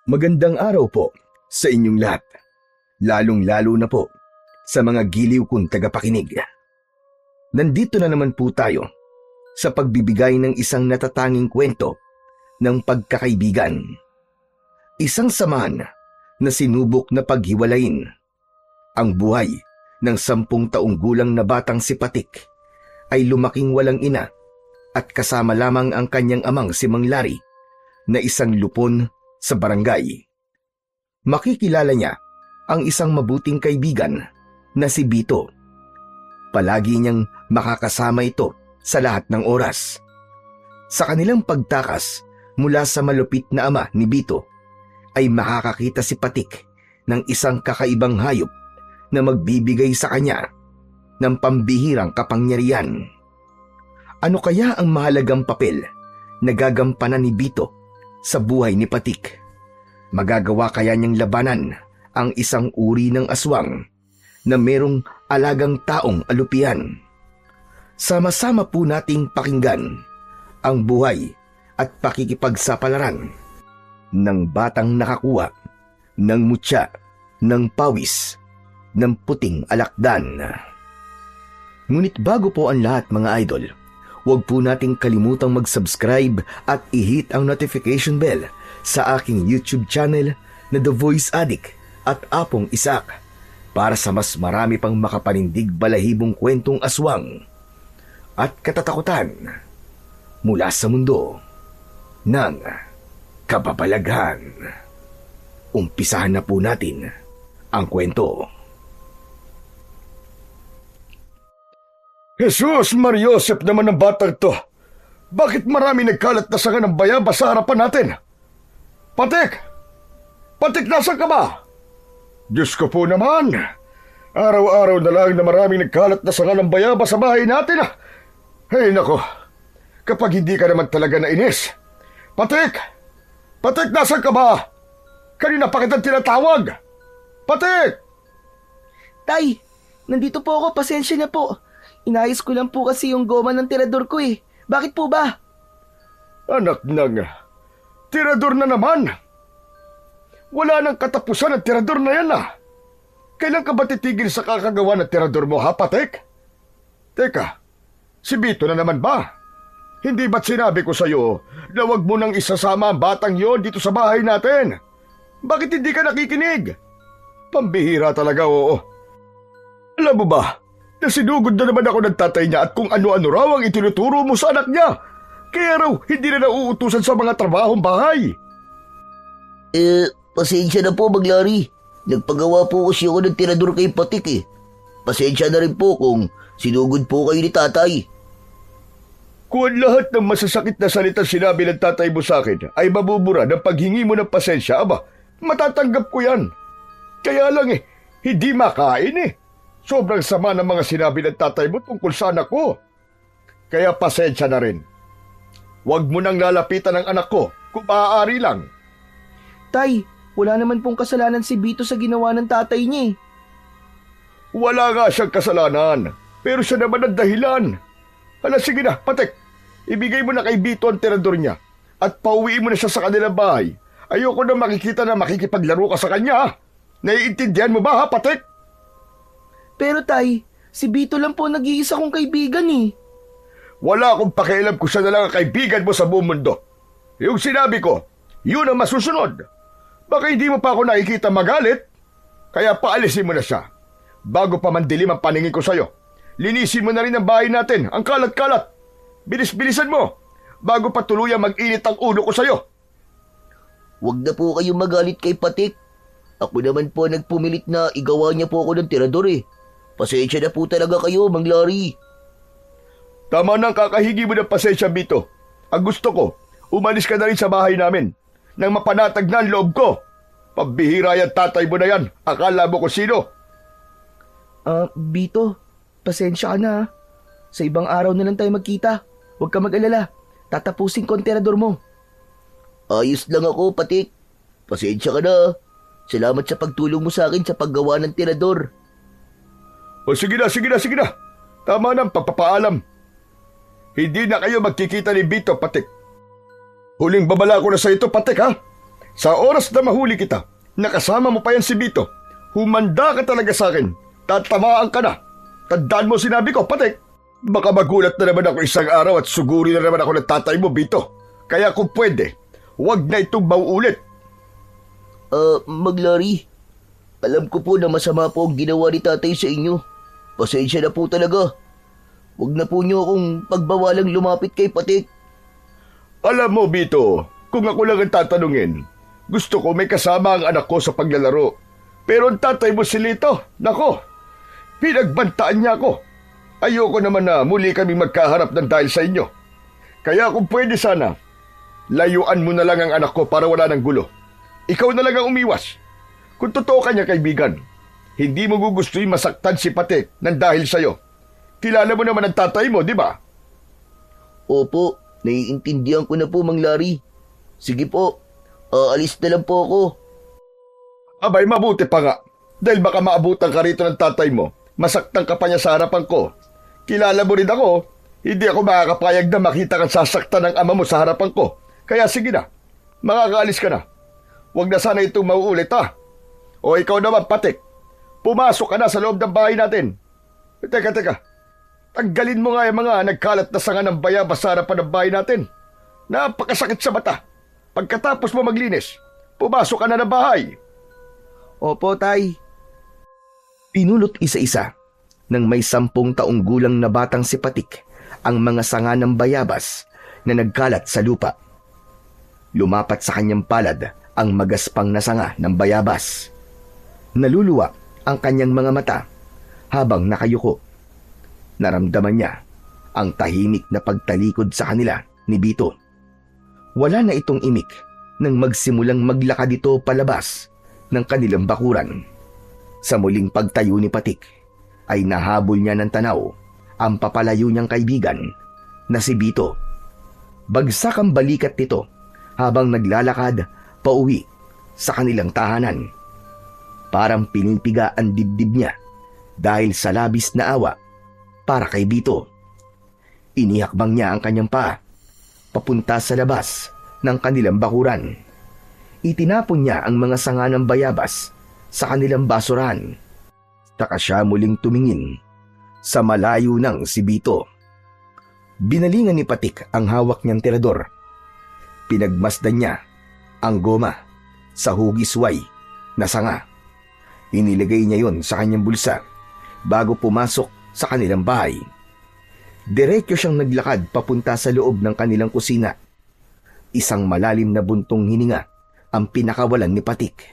Magandang araw po sa inyong lahat, lalong-lalo na po sa mga giliw kong tagapakinig. Nandito na naman po tayo sa pagbibigay ng isang natatanging kwento ng pagkakaibigan. Isang samahan na sinubok na paghiwalayin. Ang buhay ng 10 taong gulang na batang si Patik ay lumaking walang ina at kasama lamang ang kanyang amang si Mang Larry na isang lupon sa barangay. Makikilala niya ang isang mabuting kaibigan na si Bito. Palagi niyang makakasama ito sa lahat ng oras. Sa kanilang pagtakas mula sa malupit na ama ni Bito, ay makakakita si Patik ng isang kakaibang hayop na magbibigay sa kanya ng pambihirang kapangyarihan. Ano kaya ang mahalagang papel na gagampanan ni Bito sa buhay ni Patik? Magagawa kaya niyang labanan ang isang uri ng aswang na merong alagang taong alupian? Sama-sama po nating pakinggan ang buhay at pakikipagsapalaran ng batang nakakuha ng mutya, ng pawis, ng puting alakdan. Ngunit bago po ang lahat, mga idol, huwag po nating kalimutang mag-subscribe at i-hit ang notification bell sa aking YouTube channel na The Voice Addict at Apong Isak para sa mas marami pang makapanindig balahibong kwentong aswang at katatakutan mula sa mundo ng kababalaghan. Umpisahan na po natin ang kwento. Jesus Mariosep naman ang batang to. Bakit marami nagkalat na sanga ng bayabas sa harapan natin? Patik! Patik, nasan ka ba? Diyos ko po naman. Araw-araw na lang na marami nagkalat na sanga ng bayabas sa bahay natin. Ay nako, kapag hindi ka naman talaga nainis. Patik! Patik, nasan ka ba? Kanina pa kitang tinatawag. Patik! Tay, nandito po ako, pasensya na po. Inayos ko lang po kasi yung goma ng tirador ko eh. Bakit po ba? Anak ng tirador na naman. Wala nang katapusan ang tirador na yan Kailan ka ba titigil sa kakagawa ng tirador mo, ha, Patek? Teka, si Bito na naman ba? Hindi ba't sinabi ko sa'yo na wag mo nang isasama ang batang yon dito sa bahay natin? Bakit hindi ka nakikinig? Pambihira talaga, oo. Alam mo ba, nasinugod na naman ako ng tatay niya at kung ano-ano raw ang itinuturo mo sa anak niya. Kaya raw, hindi na nauutusan sa mga trabahong bahay. Pasensya na po, Mang Larry. Nagpagawa po kasi ako ng tirador kay Patik eh. Pasensya na rin po kung sinugod po kayo ni tatay. Kung lahat ng masasakit na salitang sinabi ng tatay mo sa akin ay mabubura ng paghingi mo ng pasensya, aba, matatanggap ko yan. Kaya lang hindi makain Sobrang sama ng mga sinabi ng tatay mo tungkol sa anak ko. Kaya pasensya na rin. Huwag mo nang lalapitan ng anak ko kung maaari lang. Tay, wala naman pong kasalanan si Bito sa ginawa ng tatay niya eh. Wala nga siyang kasalanan, pero siya naman ang dahilan. Sige na, Patek. Ibigay mo na kay Bito ang tirador niya at pauwiin mo na siya sa kanilang bahay. Ayoko na makikita na makikipaglaro ka sa kanya. Naiintindihan mo ba, ha, Patek? Pero tay, si Bito lang po nag-iisa kong kaibigan eh. Wala akong pakialam kung siya na lang ang kaibigan mo sa buong mundo. Yung sinabi ko, yun ang masusunod. Baka hindi mo pa ako nakikita magalit, kaya paalisin mo na siya. Bago pa mandilim ang paningin ko sa'yo, linisin mo na rin ang bahay natin, ang kalat-kalat. Bilis-bilisan mo, bago pa tuluyang mag-init ang ulo ko sa'yo. Huwag na po kayong magalit kay Patik. Ako naman po nagpumilit na igawa niya po ako ng tirador eh. Pasensya na po talaga kayo, Mang Larry. Tama nang kakahigi mo ng pasensya, Bito. Ang gusto ko, umalis ka na rin sa bahay namin nang mapanatag na ang loob ko. Pambihira yan tatay mo na yan. Akala mo kung sino. Bito, pasensya ka na. Sa ibang araw na lang tayo magkita. Huwag ka mag-alala. Tatapusin ko ang tirador mo. Ayos lang ako, Patik. Pasensya ka na. Salamat sa pagtulong mo sa akin sa paggawa ng tirador. Sige na. Tama na ang pagpapaalam. Hindi na kayo magkikita ni Bito, Patik. Huling babala ko na sa ito, Patik, ha? Sa oras na mahuli kita, nakasama mo pa yan si Bito. Humanda ka talaga sa akin. Tatamaan ka na. Tandaan mo sinabi ko, Patik. Baka magulat na naman ako isang araw at suguri na naman ako ng tatay mo, Bito. Kaya kung pwede, huwag na itong mauulit. Maglari, alam ko po na masama po ang ginawa ni tatay sa inyo. Pasensya na po talaga. Huwag na po niyo akong pagbawalang lumapit kay Patik. Alam mo, Bito, kung ako lang ang tatanungin, gusto ko may kasama ang anak ko sa paglalaro. Pero ang tatay mo si Lito, nako, pinagbantaan niya ako. Ayoko naman na muli kami magkaharap ng dahil sa inyo. Kaya kung pwede sana, layuan mo na lang ang anak ko para wala ng gulo. Ikaw na lang ang umiwas. Kung totoo ka niya, kaibigan, hindi mo gugustuhin masaktan si Patik ng dahil sa'yo. Kilala mo naman ang tatay mo, di ba? Opo, naiintindihan ko na po, Mang Larry. Sige po, aalis na lang po ako. Abay, mabuti pa nga. Dahil baka maabutan ka rito ng tatay mo, masaktan ka pa niya sa harapan ko. Kilala mo rin ako, hindi ako makakapayag na makita kang sasaktan ng ama mo sa harapan ko. Kaya sige na, makakaalis ka na. Huwag na sana itong mauulit ha. O ikaw naman, Patik, pumasok ka na sa loob ng bahay natin. Teka. Tanggalin mo nga yung mga nagkalat na sanga ng bayabas sa harapan ng bahay natin. Napakasakit sa mata. Pagkatapos mo maglinis, pumasok ka na ng bahay. Opo, Tay. Pinulot isa-isa ng may 10 taong gulang na batang si Patik ang mga sanga ng bayabas na nagkalat sa lupa. Lumapat sa kanyang palad ang magaspang na sanga ng bayabas. Naluluwa ang kanyang mga mata habang nakayuko. Naramdaman niya ang tahimik na pagtalikod sa kanila ni Bito. Wala na itong imik nang magsimulang maglakad ito palabas ng kanilang bakuran. Sa muling pagtayo ni Patik ay nahabol niya ng tanaw ang papalayo niyang kaibigan na si Bito. Bagsak ang balikat nito habang naglalakad pauwi sa kanilang tahanan. Parang pinipiga ang dibdib niya dahil sa labis na awa para kay Bito. Inihakbang niya ang kanyang paa papunta sa labas ng kanilang bakuran. Itinapon niya ang mga sanga ng bayabas sa kanilang basurahan. Saka siya muling tumingin sa malayo ng si Bito. Binalingan ni Patik ang hawak niyang tirador. Pinagmasdan niya ang goma sa hugisway na sanga. Inilagay niya yon sa kanyang bulsa bago pumasok sa kanilang bahay. Diretso siyang naglakad papunta sa loob ng kanilang kusina. Isang malalim na buntong hininga ang pinakawalan ni Patik.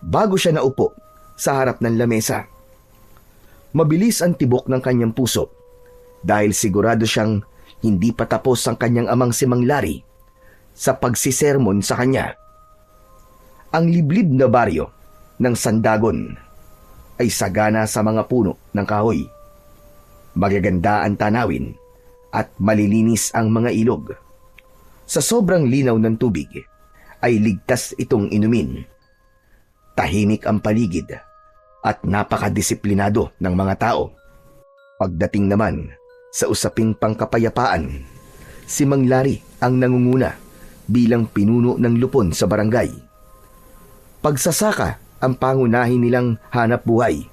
Bago siya naupo sa harap ng lamesa, mabilis ang tibok ng kanyang puso dahil sigurado siyang hindi pa tapos ang kanyang amang si Mang Larry sa pagsisermon sa kanya. Ang liblib na baryo ng Sandagon ay sagana sa mga puno ng kahoy. Magaganda ang tanawin at malilinis ang mga ilog. Sa sobrang linaw ng tubig ay ligtas itong inumin. Tahimik ang paligid at napakadisiplinado ng mga tao. Pagdating naman sa usaping pangkapayapaan, si Mang Larry ang nangunguna bilang pinuno ng lupon sa barangay. Pagsasaka ang pangunahin nilang hanap buhay.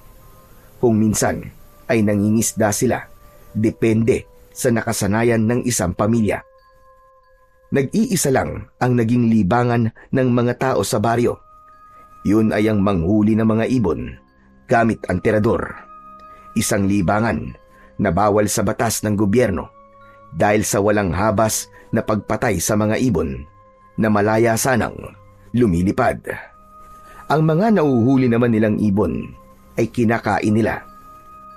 Kung minsan ay nangingisda sila, depende sa nakasanayan ng isang pamilya. Nag-iisa lang ang naging libangan ng mga tao sa baryo. Yun ay ang manghuli ng mga ibon gamit ang tirador. Isang libangan na bawal sa batas ng gobyerno dahil sa walang habas na pagpatay sa mga ibon na malaya sanang lumilipad. Ang mga nauhuli naman nilang ibon ay kinakain nila.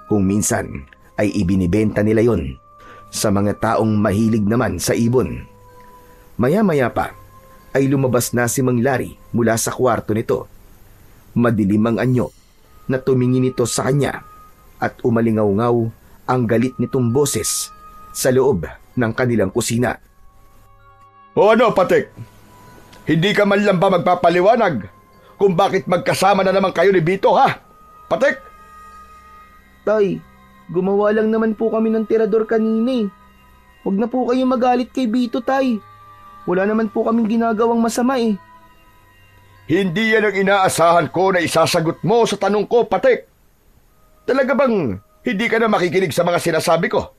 Kung minsan ay ibinibenta nila yon sa mga taong mahilig naman sa ibon. Maya-maya pa ay lumabas na si Mang Larry mula sa kwarto nito. Madilim ang anyo na tumingin ito sa kanya at umalingaw-ngaw ang galit nitong boses sa loob ng kanilang kusina. O ano, Patik? Hindi ka man lang ba magpapaliwanag kung bakit magkasama na naman kayo ni Bito, ha? Patik? Tay, gumawa lang naman po kami ng tirador kanina eh. Huwag na po kayong magalit kay Bito, Tay. Wala naman po kaming ginagawang masama eh. Hindi yan ang inaasahan ko na isasagot mo sa tanong ko, Patik. Talaga bang hindi ka na makikinig sa mga sinasabi ko?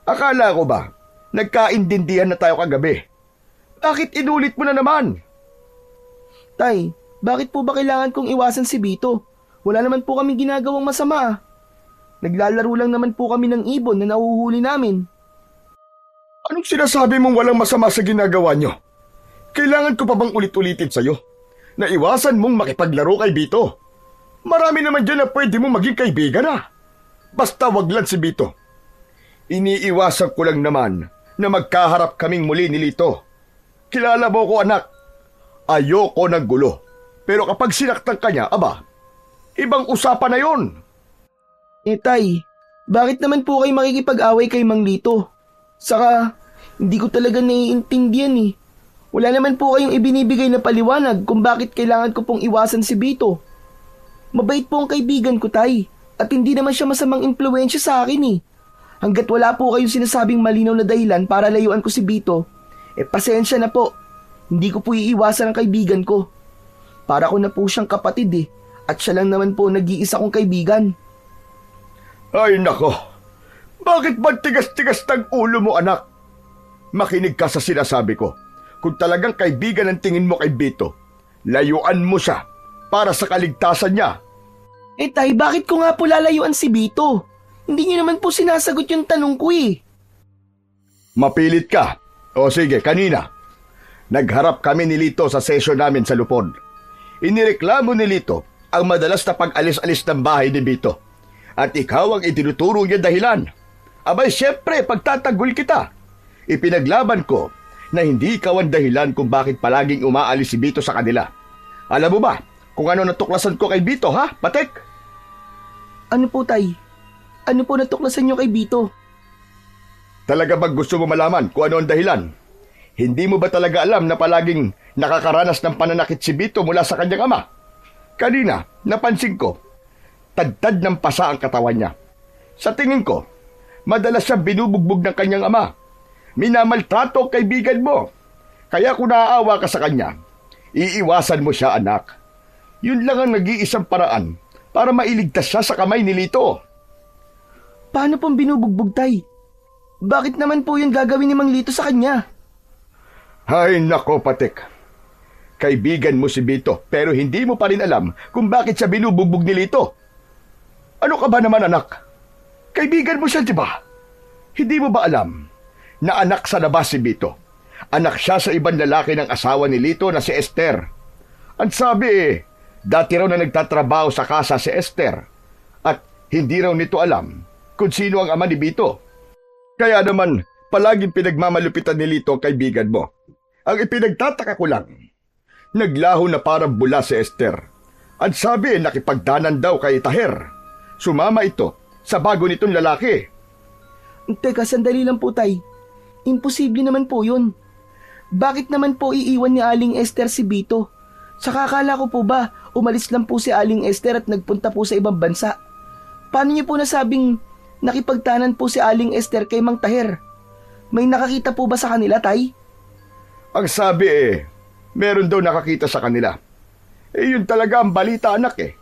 Akala ko ba, nagkaintindihan na tayo kagabi? Bakit inulit mo na naman? Tay, bakit po ba kailangan kong iwasan si Bito? Wala naman po kami ginagawang masama. Naglalaro lang naman po kami ng ibon na nahuhuli namin. Anong sinasabi mong walang masama sa ginagawa nyo? Kailangan ko pa bang ulit-ulitin sa'yo na iwasan mong makipaglaro kay Bito? Marami naman dyan na pwede mong maging kaibigan na. Basta wag lang si Bito. Iniiwasan ko lang naman na magkaharap kaming muli ni Lito. Kilala mo ko, anak. Ayoko ng gulo. Pero kapag sinaktan ka niya, aba, ibang usapan na yon. Tay, bakit naman po kayo makikipag-away kay Mang Lito? Saka, hindi ko talaga naiintindihan eh. Wala naman po kayong ibinibigay na paliwanag kung bakit kailangan ko pong iwasan si Bito. Mabait po ang kaibigan ko, Tay. At hindi naman siya masamang impluwensya sa akin eh. Hanggat wala po kayong sinasabing malinaw na dahilan para layuan ko si Bito, pasensya na po. Hindi ko po iiwasan ang kaibigan ko. Para ko na po siyang kapatid eh. At siya lang naman po nag-iisa kong kaibigan. Ay nako, bakit ba tigas-tigas ng ulo mo, anak? Makinig ka sa sinasabi ko. Kung talagang kaibigan ang tingin mo kay Bito, layuan mo siya para sa kaligtasan niya. Tay, bakit ko nga po lalayuan si Bito? Hindi niyo naman po sinasagot yung tanong ko eh. Mapilit ka. O sige, kanina. Nagharap kami ni Lito sa session namin sa Lupon. Inireklamo ni Lito ang madalas na pag-alis-alis ng bahay ni Bito. At ikaw ang itinuturo niya dahilan. Abay, syempre, pagtatanggol kita. Ipinaglaban ko na hindi ikaw ang dahilan kung bakit palaging umaalis si Bito sa kanila. Alam mo ba kung ano natuklasan ko kay Bito, ha, Patek? Ano po, Tay? Ano po natuklasan niyo kay Bito? Talaga bang gusto mo malaman kung ano ang dahilan? Hindi mo ba talaga alam na palaging nakakaranas ng pananakit si Bito mula sa kanyang ama? Kanina, napansin ko, tadtad ng pasa ang katawan niya. Sa tingin ko, madalas siya binubugbog ng kanyang ama. Minamaltrato ang kaibigan mo. Kaya kung naaawa ka sa kanya, iiwasan mo siya, anak. Yun lang ang nag-iisang paraan para mailigtas siya sa kamay ni Lito. Paano pong binubugbog, Tay? Bakit naman po yun gagawin ni Mang Lito sa kanya? Ay nako, Patek. Kaibigan mo si Bito pero hindi mo pa rin alam kung bakit siya binubugbog ni Lito. Ano ka ba naman, anak? Kaibigan mo siya, di ba? Hindi mo ba alam na anak sa labas si Bito? Anak siya sa ibang lalaki ng asawa ni Lito na si Esther. Ang sabi dati raw na nagtatrabaho sa kasa si Esther at hindi raw nito alam kung sino ang ama ni Bito. Kaya naman, palaging pinagmamalupitan ni Lito ang kaibigan mo. Ang ipinagtataka ko lang, naglaho na parang bula si Esther. At sabi nakipagdanan daw kay Taher. Sumama ito sa bago nitong lalaki. Teka, sandali lang po, Tay. Imposible naman po yun. Bakit naman po iiwan ni Aling Esther si Bito? Saka akala ko po ba, umalis lang po si Aling Esther at nagpunta po sa ibang bansa. Paano niyo po nasabing nakipagtanan po si Aling Esther kay Mang Taher? May nakakita po ba sa kanila, Tay? Ang sabi meron daw nakakita sa kanila. Yun talaga ang balita, anak .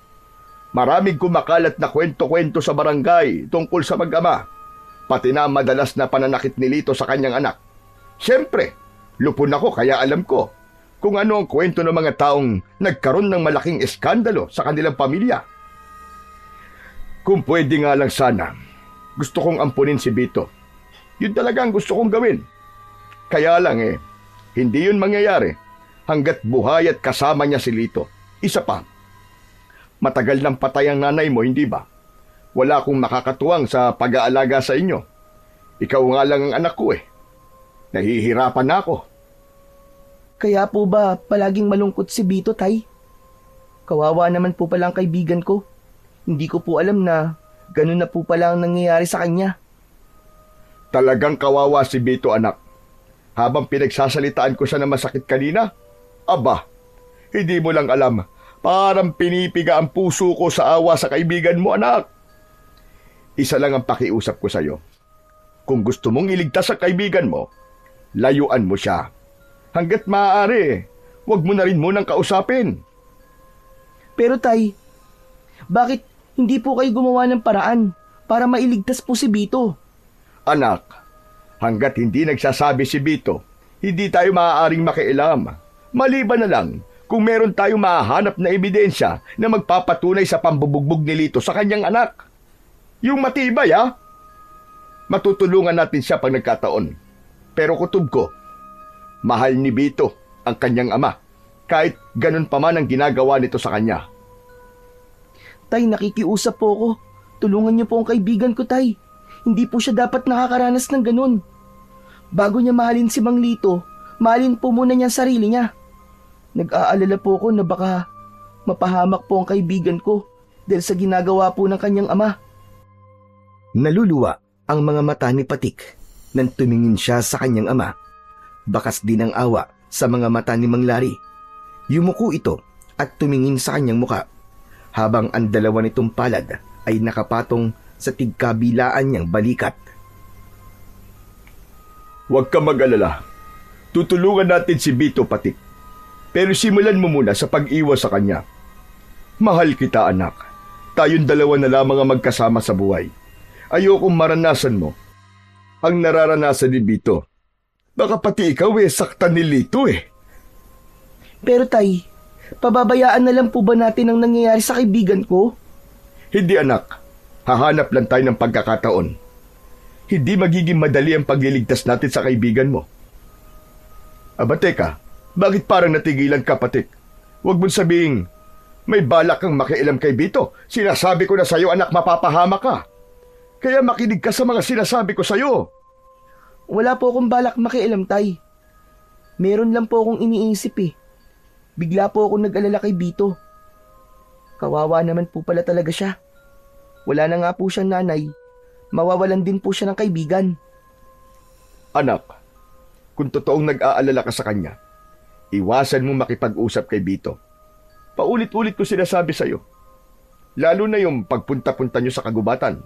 Maraming kumakalat na kwento-kwento sa barangay tungkol sa mag-ama. Pati na madalas na pananakit ni Lito sa kanyang anak. Siyempre, lupon ako kaya alam ko kung ano ang kwento ng mga taong nagkaroon ng malaking eskandalo sa kanilang pamilya. Kung pwede nga lang sana, gusto kong ampunin si Bito. Yun talaga ang gusto kong gawin. Kaya lang hindi yun mangyayari hanggat buhay at kasama niya si Lito. Isa pa, matagal nang patay ang nanay mo, hindi ba? Wala akong makakatuwang sa pag-aalaga sa inyo. Ikaw nga lang ang anak ko . Nahihirapan na ako. Kaya po ba palaging malungkot si Bito, Tay? Kawawa naman po pala ang kaibigan ko. Hindi ko po alam na ganun na po pala ang nangyayari sa kanya. Talagang kawawa si Bito, anak. Habang pinagsasalitaan ko siya na masakit kanina, aba, hindi mo lang alam, parang pinipiga ang puso ko sa awa sa kaibigan mo, anak. Isa lang ang pakiusap ko sa iyo. Kung gusto mong iligtas sa kaibigan mo, layuan mo siya. Hanggat maaari, Huwag mo na rin munang kausapin. Pero tay, bakit hindi po kayo gumawa ng paraan para mailigtas po si Bito? Anak, hanggat hindi nagsasabi si Bito, hindi tayo maaaring makialam. Maliban na lang kung meron tayong mahahanap na ebidensya na magpapatunay sa pambubugbog ni Lito sa kanyang anak. Yung matibay, matutulungan natin siya pag nagkataon. Pero kutob ko, mahal ni Bito ang kanyang ama, kahit ganun pa man ang ginagawa nito sa kanya. Tay, nakikiusap po ako. Tulungan niyo po ang kaibigan ko, tay. Hindi po siya dapat nakakaranas ng ganun. Bago niya mahalin si Mang Lito, mahalin po muna niya ang sarili niya. Nag-aalala po ako na baka mapahamak po ang kaibigan ko dahil sa ginagawa po ng kanyang ama. Naluluwa ang mga mata ni Patik nang tumingin siya sa kanyang ama. Bakas din ang awa sa mga mata ni Mang Lari. Yumuko ito at tumingin sa kanyang muka, habang ang dalawa nitong palad ay nakapatong sa tigkabilaan niyang balikat. Huwag ka mag-alala. Tutulungan natin si Bito, Patik. Pero simulan mo muna sa pag-iwas sa kanya. Mahal kita, anak. Tayong dalawa na lamang ang magkasama sa buhay. Ayokong maranasan mo ang nararanasan ni Bito. Baka pati ikaw saktan ni Lito Pero tay, pababayaan na lang po ba natin ang nangyayari sa kaibigan ko? Hindi, anak. Hahanap lang tayo ng pagkakataon. Hindi magiging madali ang pagliligtas natin sa kaibigan mo. Aba teka, bakit parang natigilan ka, Patik? Huwag mong sabihing, may balak kang makialam kay Bito. Sinasabi ko na sa'yo, anak, mapapahama ka. Kaya makinig ka sa mga sinasabi ko sa'yo. Wala po akong balak makialam, tay. Meron lang po akong iniisip Bigla po ako nag-alala kay Bito. Kawawa naman po pala talaga siya. Wala na nga po siyang nanay. Mawawalan din po siya ng kaibigan. Anak, kung totoong nag-aalala ka sa kanya, iwasan mo makipag-usap kay Bito. Paulit-ulit ko sinasabi sa'yo. Lalo na yung pagpunta-punta nyo sa kagubatan.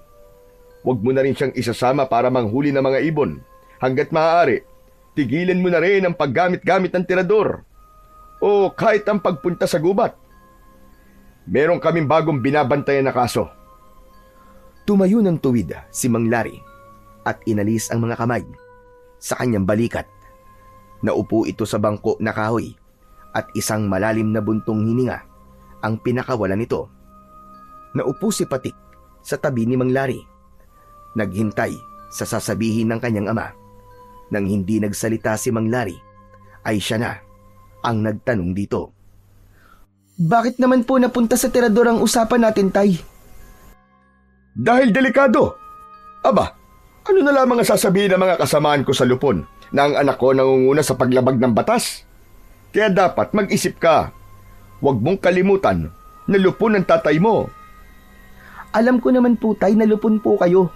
Huwag mo na rin siyang isasama para manghuli ng mga ibon. Hanggat maaari, tigilan mo na rin ang paggamit-gamit ng tirador. O kahit ang pagpunta sa gubat. Meron kaming bagong binabantayan na kaso. Tumayo ng tuwid si Mang Lari at inalis ang mga kamay sa kanyang balikat. Naupo ito sa bangko na kahoy at isang malalim na buntong hininga ang pinakawalan nito. Naupo si Patik sa tabi ni Mang Lari. Naghintay sa sasabihin ng kanyang ama. Nang hindi nagsalita si Mang Lari, ay siya na ang nagtanong dito. Bakit naman po napunta sa tirador ang usapan natin, tay? Dahil delikado. Aba, ano na lamang ang sasabihin ng mga kasamaan ko sa lupon na ang anak ko nangunguna sa paglabag ng batas? Kaya dapat mag-isip ka. Huwag mong kalimutan na lupon ng tatay mo. Alam ko naman po, tay, na lupon po kayo.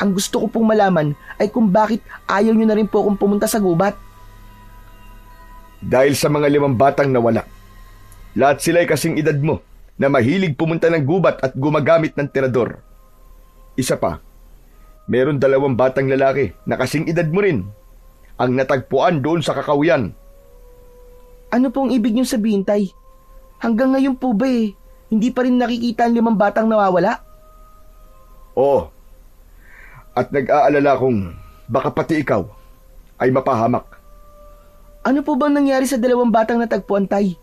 Ang gusto ko pong malaman ay kung bakit ayaw nyo na rin po akong pumunta sa gubat. Dahil sa mga 5 batang nawala. Lahat sila'y kasing edad mo na mahilig pumunta ng gubat at gumagamit ng tirador. Isa pa, meron 2 batang lalaki na kasing edad mo rin ang natagpuan doon sa kakawian. Ano pong ibig niyong sabihin, tay? Hanggang ngayon po ba hindi pa rin nakikita ang 5 batang nawawala? Oo. At nag-aalala kong baka pati ikaw ay mapahamak. Ano po bang nangyari sa 2 batang natagpuan, tay?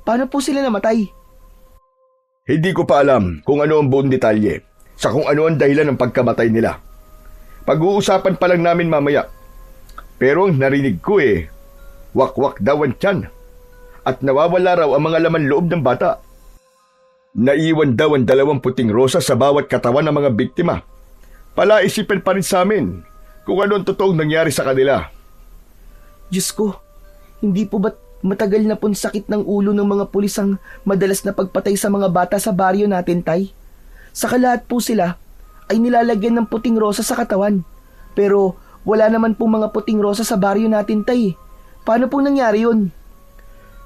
Paano po sila namatay? Hindi ko pa alam kung ano ang buong detalye sa kung ano ang dahilan ng pagkamatay nila. Pag-uusapan pa lang namin mamaya. Pero ang narinig ko wak-wak daw ang tiyan at nawawala raw ang mga laman loob ng bata. Naiwan daw ang 2 puting rosas sa bawat katawan ng mga biktima. Palaisipan pa rin sa amin kung ano ang totoong nangyari sa kanila. Diyos ko, hindi po ba't matagal na pong sakit ng ulo ng mga pulis ang madalas na pagpatay sa mga bata sa baryo natin, tay? Saka lahat po sila ay nilalagyan ng puting rosa sa katawan. Pero wala naman po mga puting rosa sa baryo natin, tay. Paano pong nangyari yun?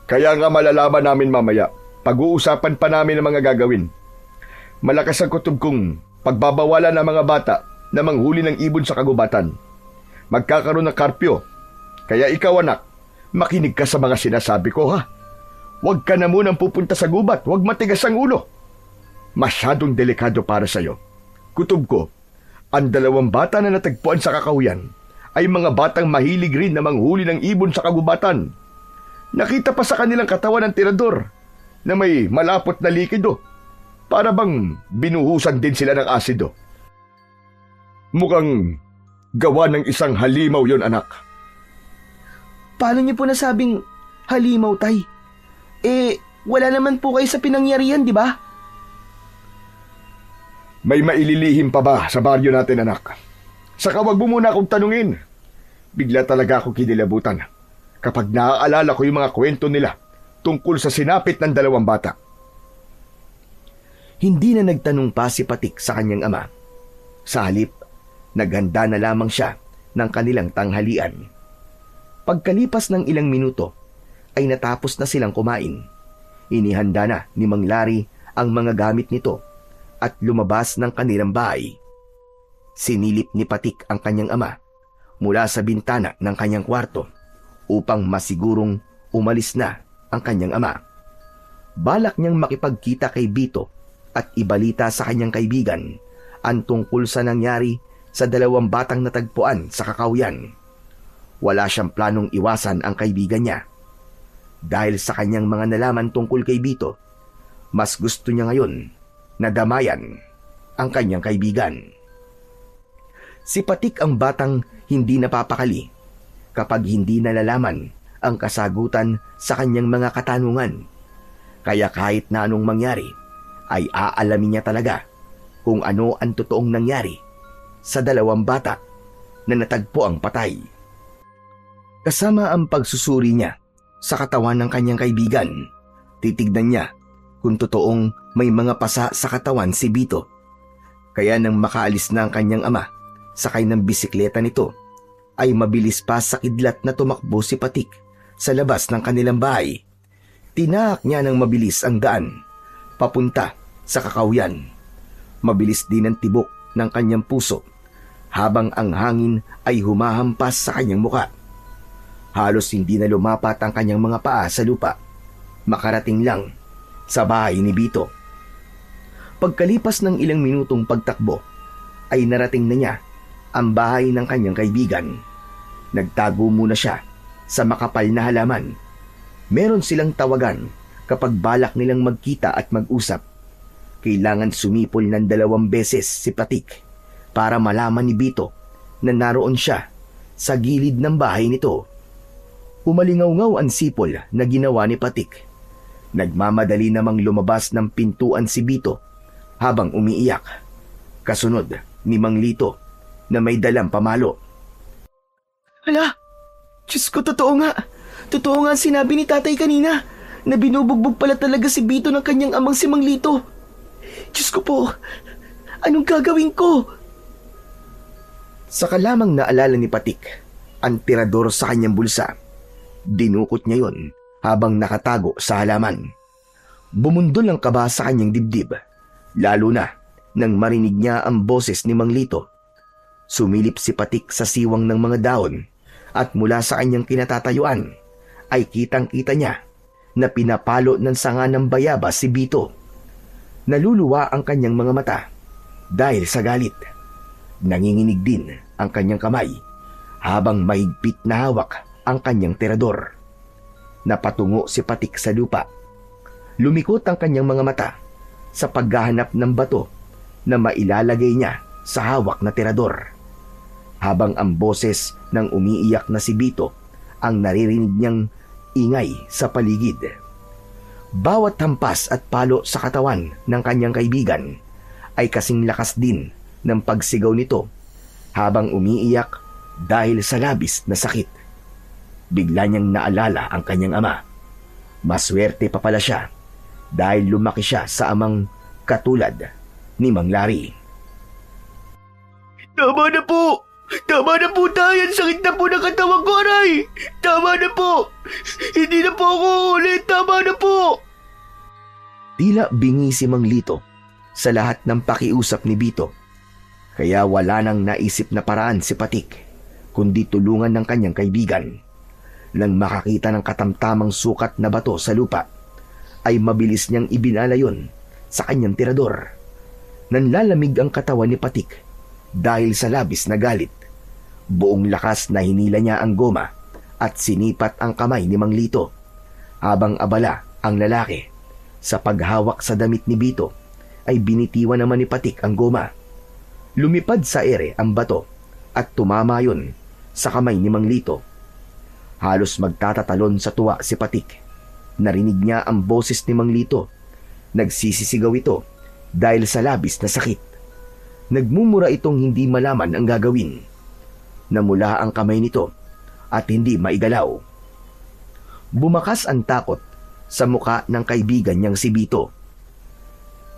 Kaya nga malalaman namin mamaya. Pag-uusapan pa namin ang mga gagawin. Malakas ang kutob kong pagbabawalan ng mga bata na manghuli ng ibon sa kagubatan. Magkakaroon ng karpyo. Kaya ikaw, anak, makinig ka sa mga sinasabi ko, ha? Huwag ka na munang pupunta sa gubat. Huwag matigas ang ulo. Masyadong delikado para sa'yo. Kutob ko, ang 2 bata na natagpuan sa kakahuyan ay mga batang mahilig rin na manghuli ng ibon sa kagubatan. Nakita pa sa kanilang katawan ng tirador na may malapot na likido. Para bang binuhusan din sila ng asido. Mukhang gawa ng isang halimaw yon, anak. Paano niyo po nasabing halimaw, Tay? Wala naman po kayo sa pinangyarihan, di ba? May maililihim pa ba sa baryo natin, anak? Saka wag mo muna akong tanungin. Bigla talaga ako kinilabutan kapag naaalala ko yung mga kwento nila tungkol sa sinapit ng 2 bata. Hindi na nagtanong pa si Patik sa kanyang ama. Sa halip, naghanda na lamang siya ng kanilang tanghalian. Pagkalipas ng ilang minuto, ay natapos na silang kumain. Inihanda na ni Mang Larry ang mga gamit nito at lumabas ng kanilang bahay. Sinilip ni Patik ang kanyang ama mula sa bintana ng kanyang kwarto upang masigurong umalis na ang kanyang ama. Balak niyang makipagkita kay Bito at ibalita sa kanyang kaibigan ang tungkol sa nangyari sa 2 batang natagpuan sa kakahuyan. Wala siyang planong iwasan ang kaibigan niya. Dahil sa kanyang mga nalaman tungkol kay Bito, mas gusto niya ngayon na damayan ang kanyang kaibigan. Si Patik ang batang hindi napapakali kapag hindi nalalaman ang kasagutan sa kanyang mga katanungan. Kaya kahit na anong mangyari, ay aalamin niya talaga kung ano ang totoong nangyari sa 2 bata na natagpo ang patay. Kasama ang pagsusuri niya sa katawan ng kanyang kaibigan, titignan niya kung totoong may mga pasa sa katawan si Bito. Kaya nang makaalis na ang kanyang ama, sakay ng bisikleta nito, ay mabilis pa sa kidlat na tumakbo si Patik sa labas ng kanilang bahay. Tinaak niya ng mabilis ang daan, papunta sa kakahuyan. Mabilis din ang tibok ng kanyang puso, habang ang hangin ay humahampas sa kanyang muka. Halos hindi na lumapat ang kanyang mga paa sa lupa. Makarating lang sa bahay ni Bito. Pagkalipas ng ilang minutong pagtakbo, ay narating na niya ang bahay ng kanyang kaibigan. Nagtago muna siya sa makapal na halaman. Meron silang tawagan kapag balak nilang magkita at mag-usap. Kailangan sumipol ng 2 beses si Patik para malaman ni Bito na naroon siya sa gilid ng bahay nito. Umalingaw-ngaw ang sipol na ginawa ni Patik. Nagmamadali namang lumabas ng pintuan si Bito habang umiiyak. Kasunod ni Mang Lito na may dalang pamalo. Hala, Diyos ko, totoo nga. Totoo nga ang sinabi ni tatay kanina na binubugbog pala talaga si Bito ng kanyang amang si Mang Lito. Diyos ko po, anong gagawin ko? Saka lamang naalala ni Patik ang tirador sa kanyang bulsa. Dinukot niya yon habang nakatago sa halaman. Bumundol ang kaba sa kanyang dibdib, lalo na nang marinig niya ang boses ni Mang Lito. Sumilip si Patik sa siwang ng mga dahon at mula sa kanyang kinatatayuan ay kitang-kita niya na pinapalo ng sanga ng bayabas si Bito. Naluluwa ang kanyang mga mata dahil sa galit. Nanginginig din ang kanyang kamay habang mahigpit na hawak ang kanyang tirador. Napatungo si Patik sa lupa. Lumikot ang kanyang mga mata sa paghahanap ng bato na mailalagay niya sa hawak na tirador. Habang ang boses ng umiiyak na si Bito ang naririnig niyang ingay sa paligid. Bawat hampas at palo sa katawan ng kanyang kaibigan ay kasing lakas din ng pagsigaw nito habang umiiyak dahil sa labis na sakit. Bigla niyang naalala ang kanyang ama. Maswerte pa pala siya dahil lumaki siya sa amang katulad ni Mang Larry. Tama na po! Tama na po tayo! Ang sakit na po ng katawan ko, aray! Tama na po! Hindi na po ako ulit! Tama na po! Tila bingi si Mang Lito sa lahat ng pakiusap ni Bito. Kaya wala nang naisip na paraan si Patik kundi tulungan ng kanyang kaibigan. Nang makakita ng katamtamang sukat na bato sa lupa, ay mabilis niyang ibinala yon sa kanyang tirador. Nanlalamig ang katawan ni Patik dahil sa labis na galit. Buong lakas na hinila niya ang goma at sinipat ang kamay ni Mang Lito. Habang abala ang lalaki sa paghawak sa damit ni Bito, ay binitiwan naman ni Patik ang goma. Lumipad sa ere ang bato at tumama yon sa kamay ni Mang Lito. Halos magtatatalon sa tuwa si Patik. Narinig niya ang boses ni Mang Lito. Nagsisisigaw ito dahil sa labis na sakit. Nagmumura itong hindi malaman ang gagawin. Namula ang kamay nito at hindi maigalaw. Bumakas ang takot sa muka ng kaibigan niyang si Bito.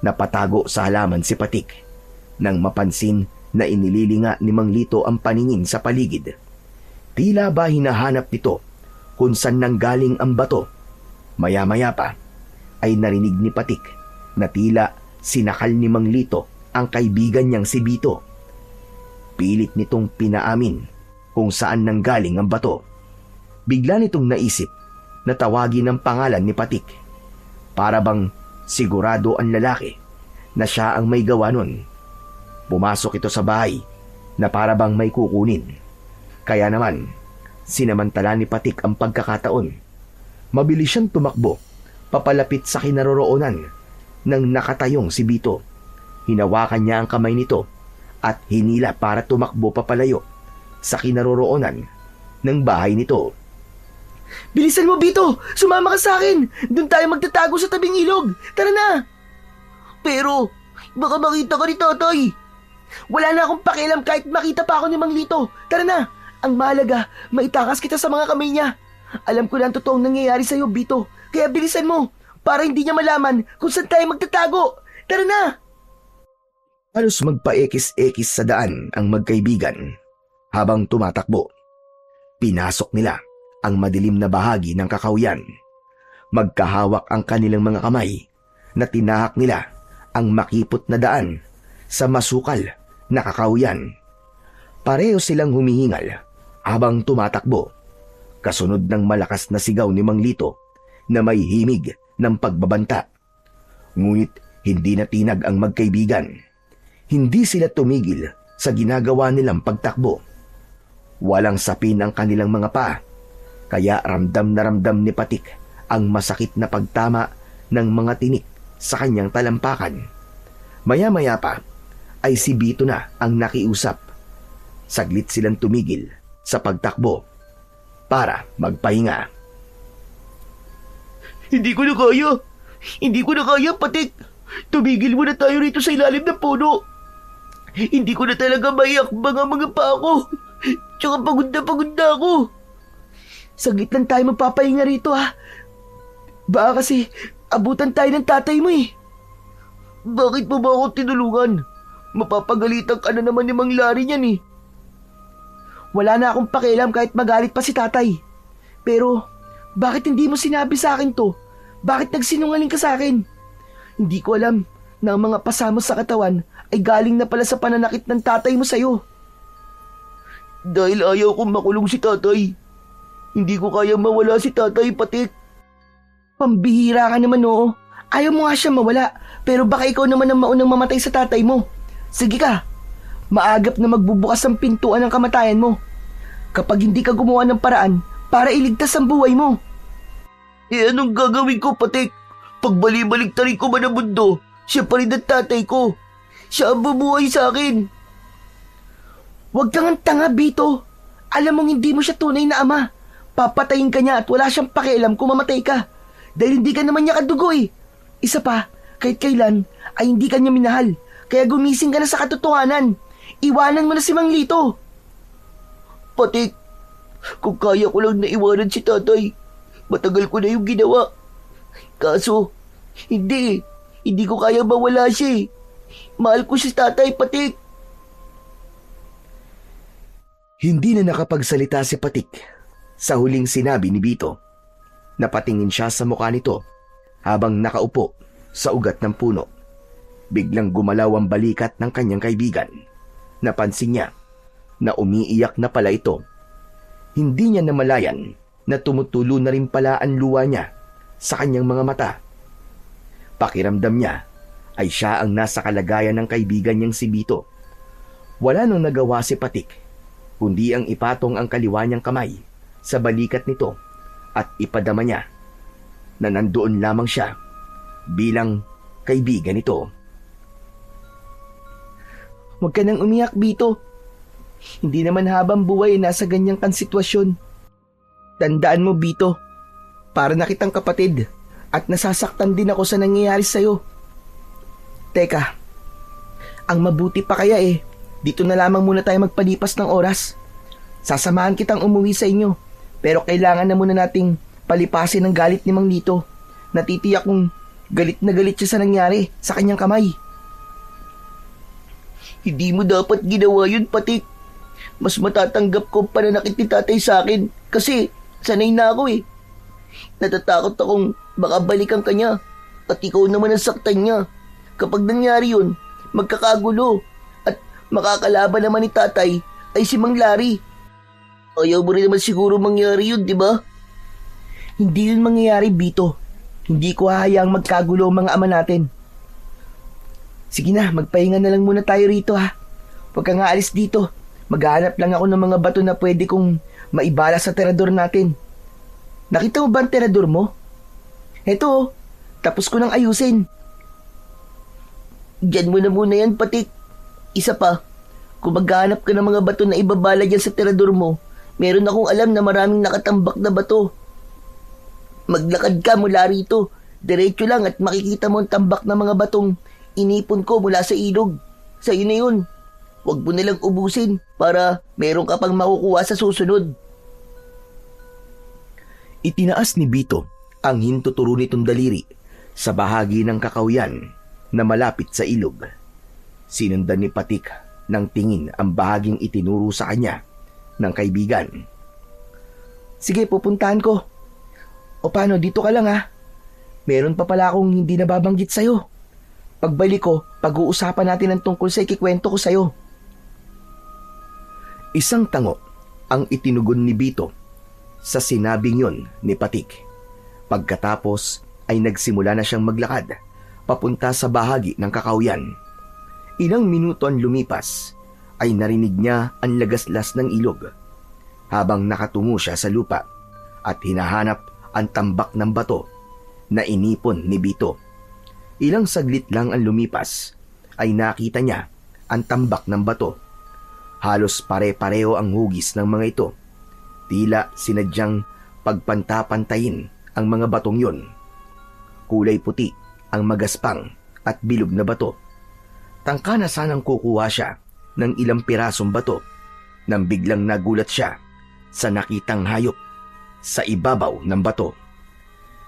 Napatago sa halaman si Patik nang mapansin na inililinga ni Mang Lito ang paningin sa paligid. Tila ba hinahanap nito kung saan nanggaling ang bato. Maya-maya pa ay narinig ni Patik na tila sinakal ni Mang Lito ang kaibigan niyang si Bito. Pilit nitong pinaamin kung saan nanggaling ang bato. Bigla nitong naisip na tawagin ang pangalan ni Patik. Para bang sigurado ang lalaki na siya ang may gawa nun. Pumasok ito sa bahay na para bang may kukunin. Kaya naman, sinamantala ni Patik ang pagkakataon. Mabilis siyang tumakbo papalapit sa kinaroroonan ng nakatayong si Bito. Hinawakan niya ang kamay nito at hinila para tumakbo papalayo sa kinaroroonan ng bahay nito. Bilisan mo, Bito! Sumama ka sa akin! Doon tayo magtatago sa tabing ilog! Tara na! Pero, baka makita ka ni tatay. Wala na akong pakialam kahit makita pa ako ni Mang Lito. Tara na! Ang mahalaga, maitakas kita sa mga kamay niya. Alam ko na ang totoong nangyayari sa'yo, Bito. Kaya bilisan mo para hindi niya malaman kung saan tayo magtatago. Tara na! Halos magpaekis-ekis sa daan ang magkaibigan habang tumatakbo. Pinasok nila ang madilim na bahagi ng kakawyan. Magkahawak ang kanilang mga kamay na tinahak nila ang makipot na daan sa masukal na kakawyan. Pareho silang humihingal habang tumatakbo. Kasunod ng malakas na sigaw ni Mang Lito na may himig ng pagbabanta. Ngunit hindi natinag ang magkaibigan. Hindi sila tumigil sa ginagawa nilang pagtakbo. Walang sapin ang kanilang mga paa, kaya ramdam na ramdam ni Patik ang masakit na pagtama ng mga tinik sa kanyang talampakan. Maya-maya pa ay si Bito na ang nakiusap. Saglit silang tumigil sa pagtakbo para magpahinga. Hindi ko na kaya! Hindi ko na kaya, Patik! Tumigil muna tayo rito sa ilalim ng puno! Hindi ko na talaga maiakbang ang mga paa ko! Tsaka pagod na ako! Saglit lang tayo magpapahinga rito, ha? Baka kasi abutan tayo ng tatay mo eh. Bakit mo ba ako tinulungan? Mapapagalitan ka na naman ni Mang Larry niyan eh. Wala na akong pakialam kahit magalit pa si tatay. Pero, bakit hindi mo sinabi sa akin to? Bakit nagsinungaling ka sa akin? Hindi ko alam na ang mga pasamos sa katawan ay galing na pala sa pananakit ng tatay mo sa'yo. Dahil ayaw kong makulong si tatay. Hindi ko kaya mawala si tatay, Patik. Pambihira ka naman, oo. Ayaw mo nga siya mawala, pero baka ikaw naman ang maunang mamatay sa tatay mo. Sige ka. Maagap na magbubukas ang pintuan ng kamatayan mo kapag hindi ka gumawa ng paraan para iligtas ang buhay mo. Eh anong gagawin ko, Patik? Pagbali-baliktarin ko man ang mundo, siya pa rin ang tatay ko. Siya ang bumuhay sa akin. Huwag kang tanga, Bito. Alam mong hindi mo siya tunay na ama. Papatayin ka niya at wala siyang pakialam kung mamatay ka. Dahil hindi ka naman niya kadugo eh. Isa pa, kahit kailan ay hindi ka niya minahal. Kaya gumising ka na sa katotohanan. Iwanan mo na si Mang Lito. Patik, kung kaya ko lang naiwanan si tatay, matagal ko na yung ginawa. Kaso, hindi ko kaya mawala siya eh. Mahal ko si tatay, Patik. Hindi na nakapagsalita si Patik sa huling sinabi ni Bito. Napatingin siya sa mukha nito habang nakaupo sa ugat ng puno. Biglang gumalaw ang balikat ng kanyang kaibigan. Napansin niya na umiiyak na pala ito. Hindi niya namalayan na tumutulo na rin pala ang luha niya sa kanyang mga mata. Pakiramdam niya ay siya ang nasa kalagayan ng kaibigan niyang si Bito. Wala nang nagawa si Patik, kundi ang ipatong ang kaliwa niyang kamay sa balikat nito at ipadama niya na nandoon lamang siya bilang kaibigan nito. Huwag ka nang umiyak, Bito. Hindi naman habang buhay nasa ganyang kan sitwasyon. Tandaan mo, Bito, para na kitang kapatid at nasasaktan din ako sa nangyayari sa'yo. Teka, ang mabuti pa kaya dito na lamang muna tayo magpalipas ng oras. Sasamahan kitang umuwi sa inyo, pero kailangan na muna nating palipasin ang galit ni Mang Lito. Natitiyak kong galit na galit siya sa nangyari sa kanyang kamay. Hindi mo dapat ginawa yun, Patik. Mas matatanggap ko ang pananakit ni tatay sa akin kasi sanay na ako Natatakot akong baka balikan ka niya at ikaw naman ang saktan niya. Kapag nangyari yun, magkakagulo at makakalaban naman ni tatay ay si Mang Larry. Ayaw mo rin naman siguro mangyari yun, di ba? Hindi yun mangyayari, Bito. Hindi ko hahayaang magkagulo ang mga ama natin. Sige na, magpahinga na lang muna tayo rito ha. Huwag ka nga alis dito. Maghahanap lang ako ng mga bato na pwede kong maibala sa terador natin. Nakita mo ba ang terador mo? Eto, tapos ko nang ayusin. Diyan mo na muna yan, Patik. Isa pa, kung maghahanap ka ng mga bato na ibabala dyan sa terador mo, meron akong alam na maraming nakatambak na bato. Maglakad ka mula rito. Diretso lang at makikita mo ang tambak na mga batong inipon ko mula sa ilog. Sa'yo na yun. Huwag mo nalang ubusin para meron ka pang makukuha sa susunod. Itinaas ni Bito ang hintuturo nitong daliri sa bahagi ng kakawyan na malapit sa ilog. Sinundan ni Patik ng tingin ang bahaging itinuro sa kanya ng kaibigan. Sige, pupuntahan ko. O paano, dito ka lang ha? Meron pa pala akong hindi nababanggit sa'yo. Pagbalik ko, pag-uusapan natin ang tungkol sa ikikwento ko sa'yo. Isang tango ang itinugon ni Bito sa sinabing yun ni Patik. Pagkatapos ay nagsimula na siyang maglakad papunta sa bahagi ng kakawyan. Ilang minuto ang lumipas ay narinig niya ang lagaslas ng ilog habang nakatungo siya sa lupa at hinahanap ang tambak ng bato na inipon ni Bito. Ilang saglit lang ang lumipas ay nakita niya ang tambak ng bato. Halos pare-pareho ang hugis ng mga ito. Tila sinadyang pagpanta-pantayin ang mga batong yun. Kulay puti ang magaspang at bilog na bato. Tangka na sanang kukuha siya ng ilang pirasong bato nang biglang nagulat siya sa nakitang hayop sa ibabaw ng bato.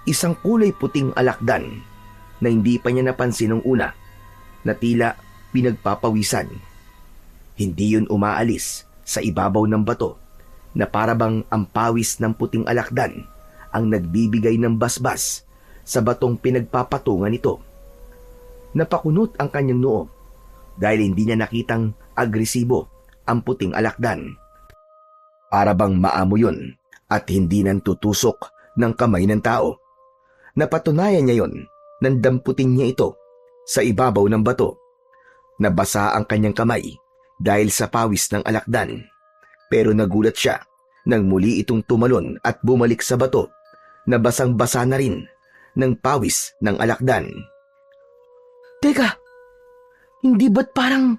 Isang kulay puting alakdan na hindi pa niya napansin nung una na tila pinagpapawisan. Hindi yun umaalis sa ibabaw ng bato na parabang ang pawis ng puting alakdan ang nagbibigay ng basbas sa batong pinagpapatungan nito. Napakunot ang kanyang noo dahil hindi niya nakitang agresibo ang puting alakdan. Parabang maamo yun at hindi nang tutusok ng kamay ng tao. Napatunayan niya yon nang damputin niya ito sa ibabaw ng bato. Nabasa ang kanyang kamay dahil sa pawis ng alakdan, pero nagulat siya nang muli itong tumalon at bumalik sa bato na basang-basa na rin ng pawis ng alakdan. Teka, hindi ba't parang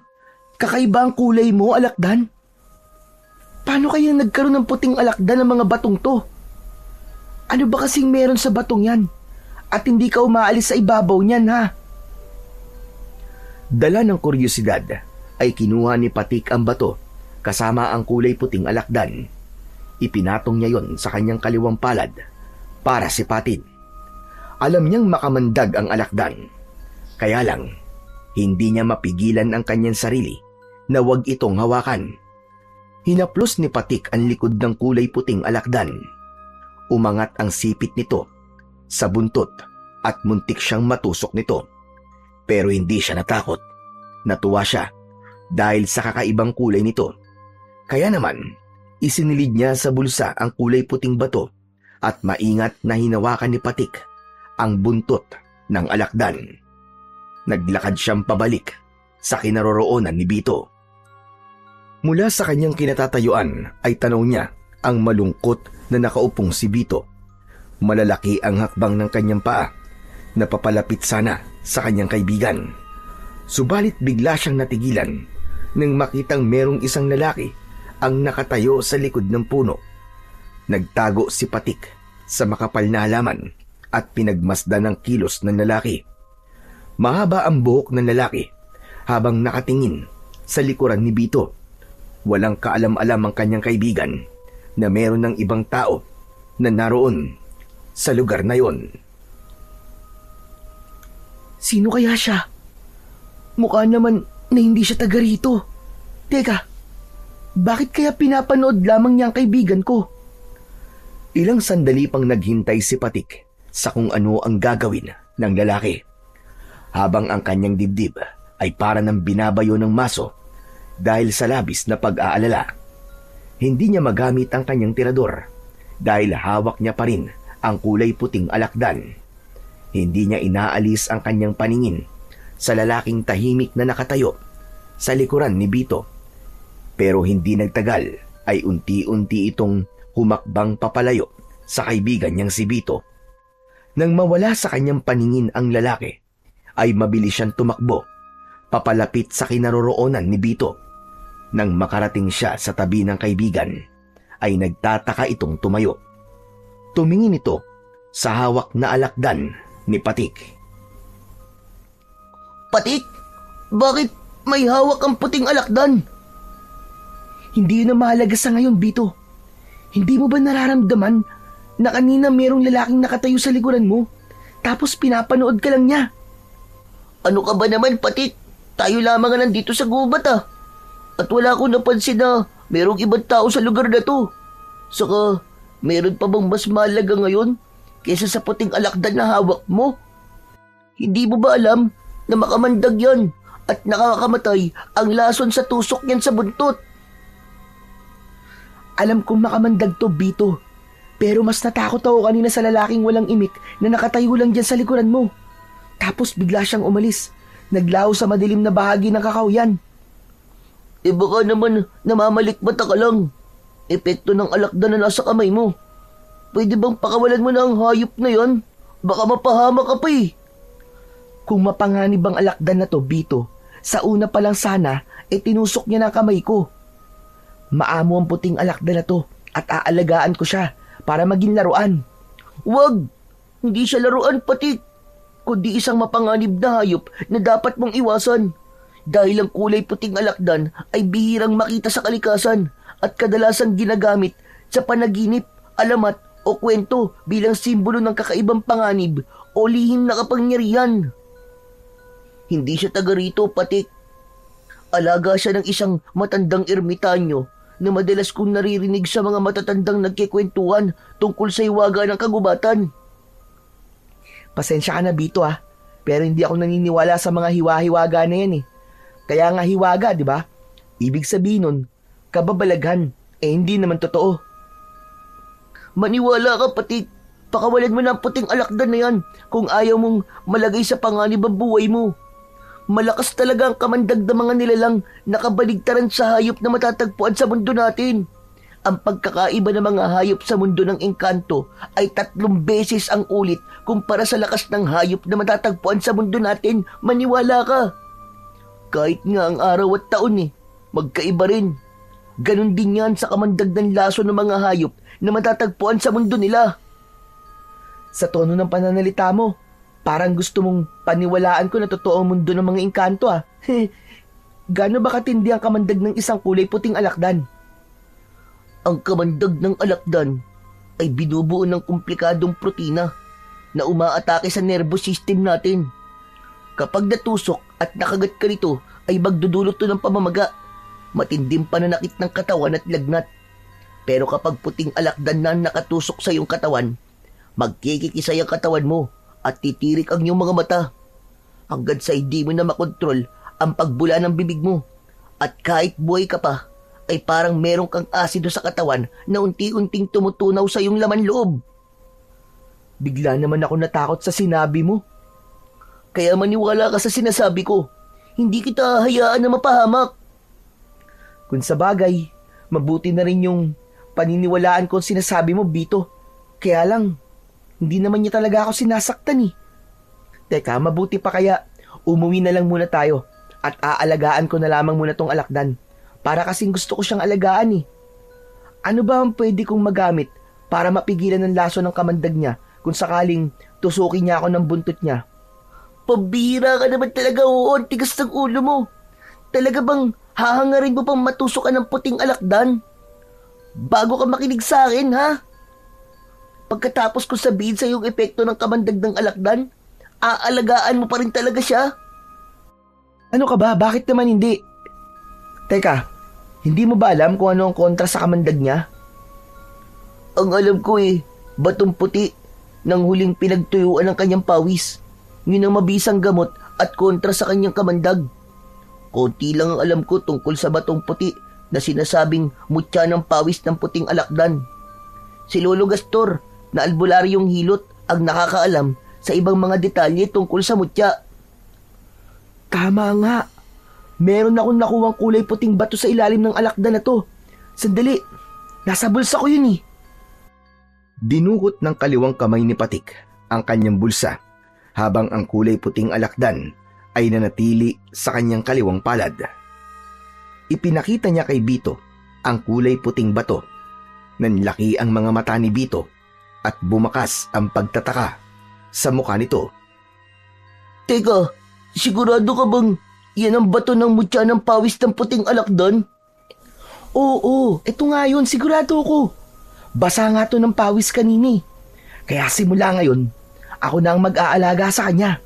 kakaiba ang kulay mo, alakdan? Paano kaya nagkaroon ng puting alakdan ng mga batong to? Ano ba kasing meron sa batong yan? At hindi ka umaalis sa ibabaw niyan, ha? Dala ng kuryosidad ay kinuha ni Patik ang bato kasama ang kulay puting alakdan. Ipinatong niya yon sa kanyang kaliwang palad para sipatin. Alam niyang makamandag ang alakdan. Kaya lang, hindi niya mapigilan ang kanyang sarili na wag itong hawakan. Hinaplos ni Patik ang likod ng kulay puting alakdan. Umangat ang sipit nito sa buntot at muntik siyang matusok nito. Pero hindi siya natakot. Natuwa siya dahil sa kakaibang kulay nito. Kaya naman, isinilid niya sa bulsa ang kulay puting bato at maingat na hinawakan ni Patik ang buntot ng alakdan. Naglakad siyang pabalik sa kinaroroonan ni Bito. Mula sa kanyang kinatatayuan ay tanaw niya ang malungkot na nakaupong si Bito. Malalaki ang hakbang ng kanyang paa na papalapit sana sa kanyang kaibigan. Subalit bigla siyang natigilan nang makitang merong isang lalaki ang nakatayo sa likod ng puno. Nagtago si Patik sa makapal na halaman at pinagmasdan ng kilos ng lalaki. Mahaba ang buhok ng lalaki habang nakatingin sa likuran ni Bito. Walang kaalam-alam ang kanyang kaibigan na meron ng ibang tao na naroon sa lugar na yon. Sino kaya siya? Mukha naman na hindi siya taga rito. Teka, bakit kaya pinapanood lamang niya ang kaibigan ko? Ilang sandali pang naghintay si Patik sa kung ano ang gagawin ng lalaki. Habang ang kanyang dibdib ay para ng binabayo ng maso dahil sa labis na pag-aalala. Hindi niya magamit ang kanyang tirador dahil hawak niya pa rin ang kulay puting alakdan. Hindi niya inaalis ang kanyang paningin sa lalaking tahimik na nakatayo sa likuran ni Bito. Pero hindi nagtagal ay unti-unti itong humakbang papalayo sa kaibigan niyang si Bito. Nang mawala sa kanyang paningin ang lalaki, ay mabilis siyang tumakbo papalapit sa kinaroroonan ni Bito. Nang makarating siya sa tabi ng kaibigan, ay nagtataka itong tumayo. Tumingin ito sa hawak na alakdan ni Patik. Patik, bakit may hawak ang puting alakdan? Hindi yun ang mahalaga sa ngayon, Bito. Hindi mo ba nararamdaman na kanina merong lalaking nakatayo sa likuran mo, tapos pinapanood ka lang niya? Ano ka ba naman, Patik? Tayo lamang nga nandito sa gubat At wala akong napansin na merong ibang tao sa lugar na to. Saka, meron pa bang mas mahalaga ngayon kaysa sa puting alakdan na hawak mo? Hindi mo ba alam na makamandag yan at nakakamatay ang lason sa tusok niyan sa buntot? Alam kong makamandag to, Bito. Pero mas natakot ako kanina sa lalaking walang imik na nakatayo lang dyan sa likuran mo. Tapos bigla siyang umalis. Naglaho sa madilim na bahagi ng kakahuyan. Baka naman namamalikmata ka lang. Epekto ng alakdan na nasa kamay mo. Pwede bang pakawalan mo na ang hayop na yan? Baka mapahama ka pa Kung mapanganib ang alakdan na to, Bito, sa una pa lang sana, tinusok niya na kamay ko. Maamo ang puting alakdan na to at aalagaan ko siya para maging laruan. Wag! Hindi siya laruan, Patik. Kundi isang mapanganib na hayop na dapat mong iwasan. Dahil ang kulay puting alakdan ay bihirang makita sa kalikasan at kadalasang ginagamit sa panaginip, alamat o kwento bilang simbolo ng kakaibang panganib o lihim na kapangyarihan. Hindi siya taga rito, Patik. Alaga siya ng isang matandang ermitanyo na madalas kong naririnig sa mga matatandang nagkikwentuhan tungkol sa hiwaga ng kagubatan. Pasensya ka na, Bito pero hindi ako naniniwala sa mga hiwa-hiwaga na yan Kaya nga hiwaga, di ba? Ibig sabihin nun, kababalaghan, hindi naman totoo. Maniwala ka, Patik. Pakawalan mo na ang puting alakdan na yan kung ayaw mong malagay sa panganib ang buhay mo. Malakas talaga ang kamandag na mga nilalang nakabaligtaran sa hayop na matatagpuan sa mundo natin. Ang pagkakaiba ng mga hayop sa mundo ng engkanto ay 3 beses ang ulit kumpara sa lakas ng hayop na matatagpuan sa mundo natin. Maniwala ka. Kahit nga ang araw at taon magkaiba rin. Ganon din yan sa kamandag ng laso ng mga hayop na matatagpuan sa mundo nila. Sa tono ng pananalita mo, parang gusto mong paniwalaan ko na totoo ang mundo ng mga engkanto Gaano ba katindi ang kamandag ng isang kulay puting alakdan? Ang kamandag ng alakdan ay binubuo ng komplikadong protina na umaatake sa nervous system natin. Kapag natusok at nakagat ka nito ay magdudulot to ng pamamaga, matinding pananakit ng katawan at lagnat. Pero kapag puting alakdan na nakatusok sa iyong katawan, magkikikisay ang katawan mo at titirik ang iyong mga mata hanggang sa hindi mo na makontrol ang pagbula ng bibig mo. At kahit buhay ka pa, ay parang merong kang asido sa katawan na unti-unting tumutunaw sa iyong laman loob. Bigla naman ako natakot sa sinabi mo. Kaya maniwala ka sa sinasabi ko. Hindi kita hayaan na mapahamak. Kung sa bagay, mabuti na rin yung paniniwalaan ko ang sinasabi mo, Bito. Kaya lang, hindi naman niya talaga ako sinasaktan eh. Teka, mabuti pa kaya umuwi na lang muna tayo at aalagaan ko na lamang muna tong alakdan. Para kasing gusto ko siyang alagaan eh. Ano ba ang pwede kong magamit para mapigilan ng laso ng kamandag niya kung sakaling tusukin niya ako ng buntot niya? Pambihira ka naman talaga, oo. Tigas ng ulo mo. Talaga bang hahangarin mo pang matusok ka ng puting alakdan? Bago ka makinig sa akin, ha? Pagkatapos ko sabihin sa yung epekto ng kamandag ng alakdan, aalagaan mo pa rin talaga siya? Ano ka ba? Bakit naman hindi? Teka, hindi mo ba alam kung ano ang kontra sa kamandag niya? Ang alam ko batong puti ng huling pinagtuyuan ng kanyang pawis. Yun ang mabisang gamot at kontra sa kanyang kamandag. Konti lang ang alam ko tungkol sa batong puti na sinasabing mutya ng pawis ng puting alakdan. Si Lolo Gastor na albularyong hilot ang nakakaalam sa ibang mga detalye tungkol sa mutya. Tama nga. Meron akong nakuwang kulay puting bato sa ilalim ng alakdan na to. Sandali, nasa bulsa ko yun eh. Dinukot ng kaliwang kamay ni Patik ang kanyang bulsa habang ang kulay puting alakdan ay nanatili sa kanyang kaliwang palad. Ipinakita niya kay Bito ang kulay puting bato. Nanlaki ang mga mata ni Bito at bumakas ang pagtataka sa mukha nito. Teka, sigurado ka bang yan ang bato ng mutya ng pawis ng puting alakdan? Oo, eto nga yun, sigurado ko. Basa nga to ng pawis kanini. Kaya simula ngayon, ako na ang mag-aalaga sa kanya.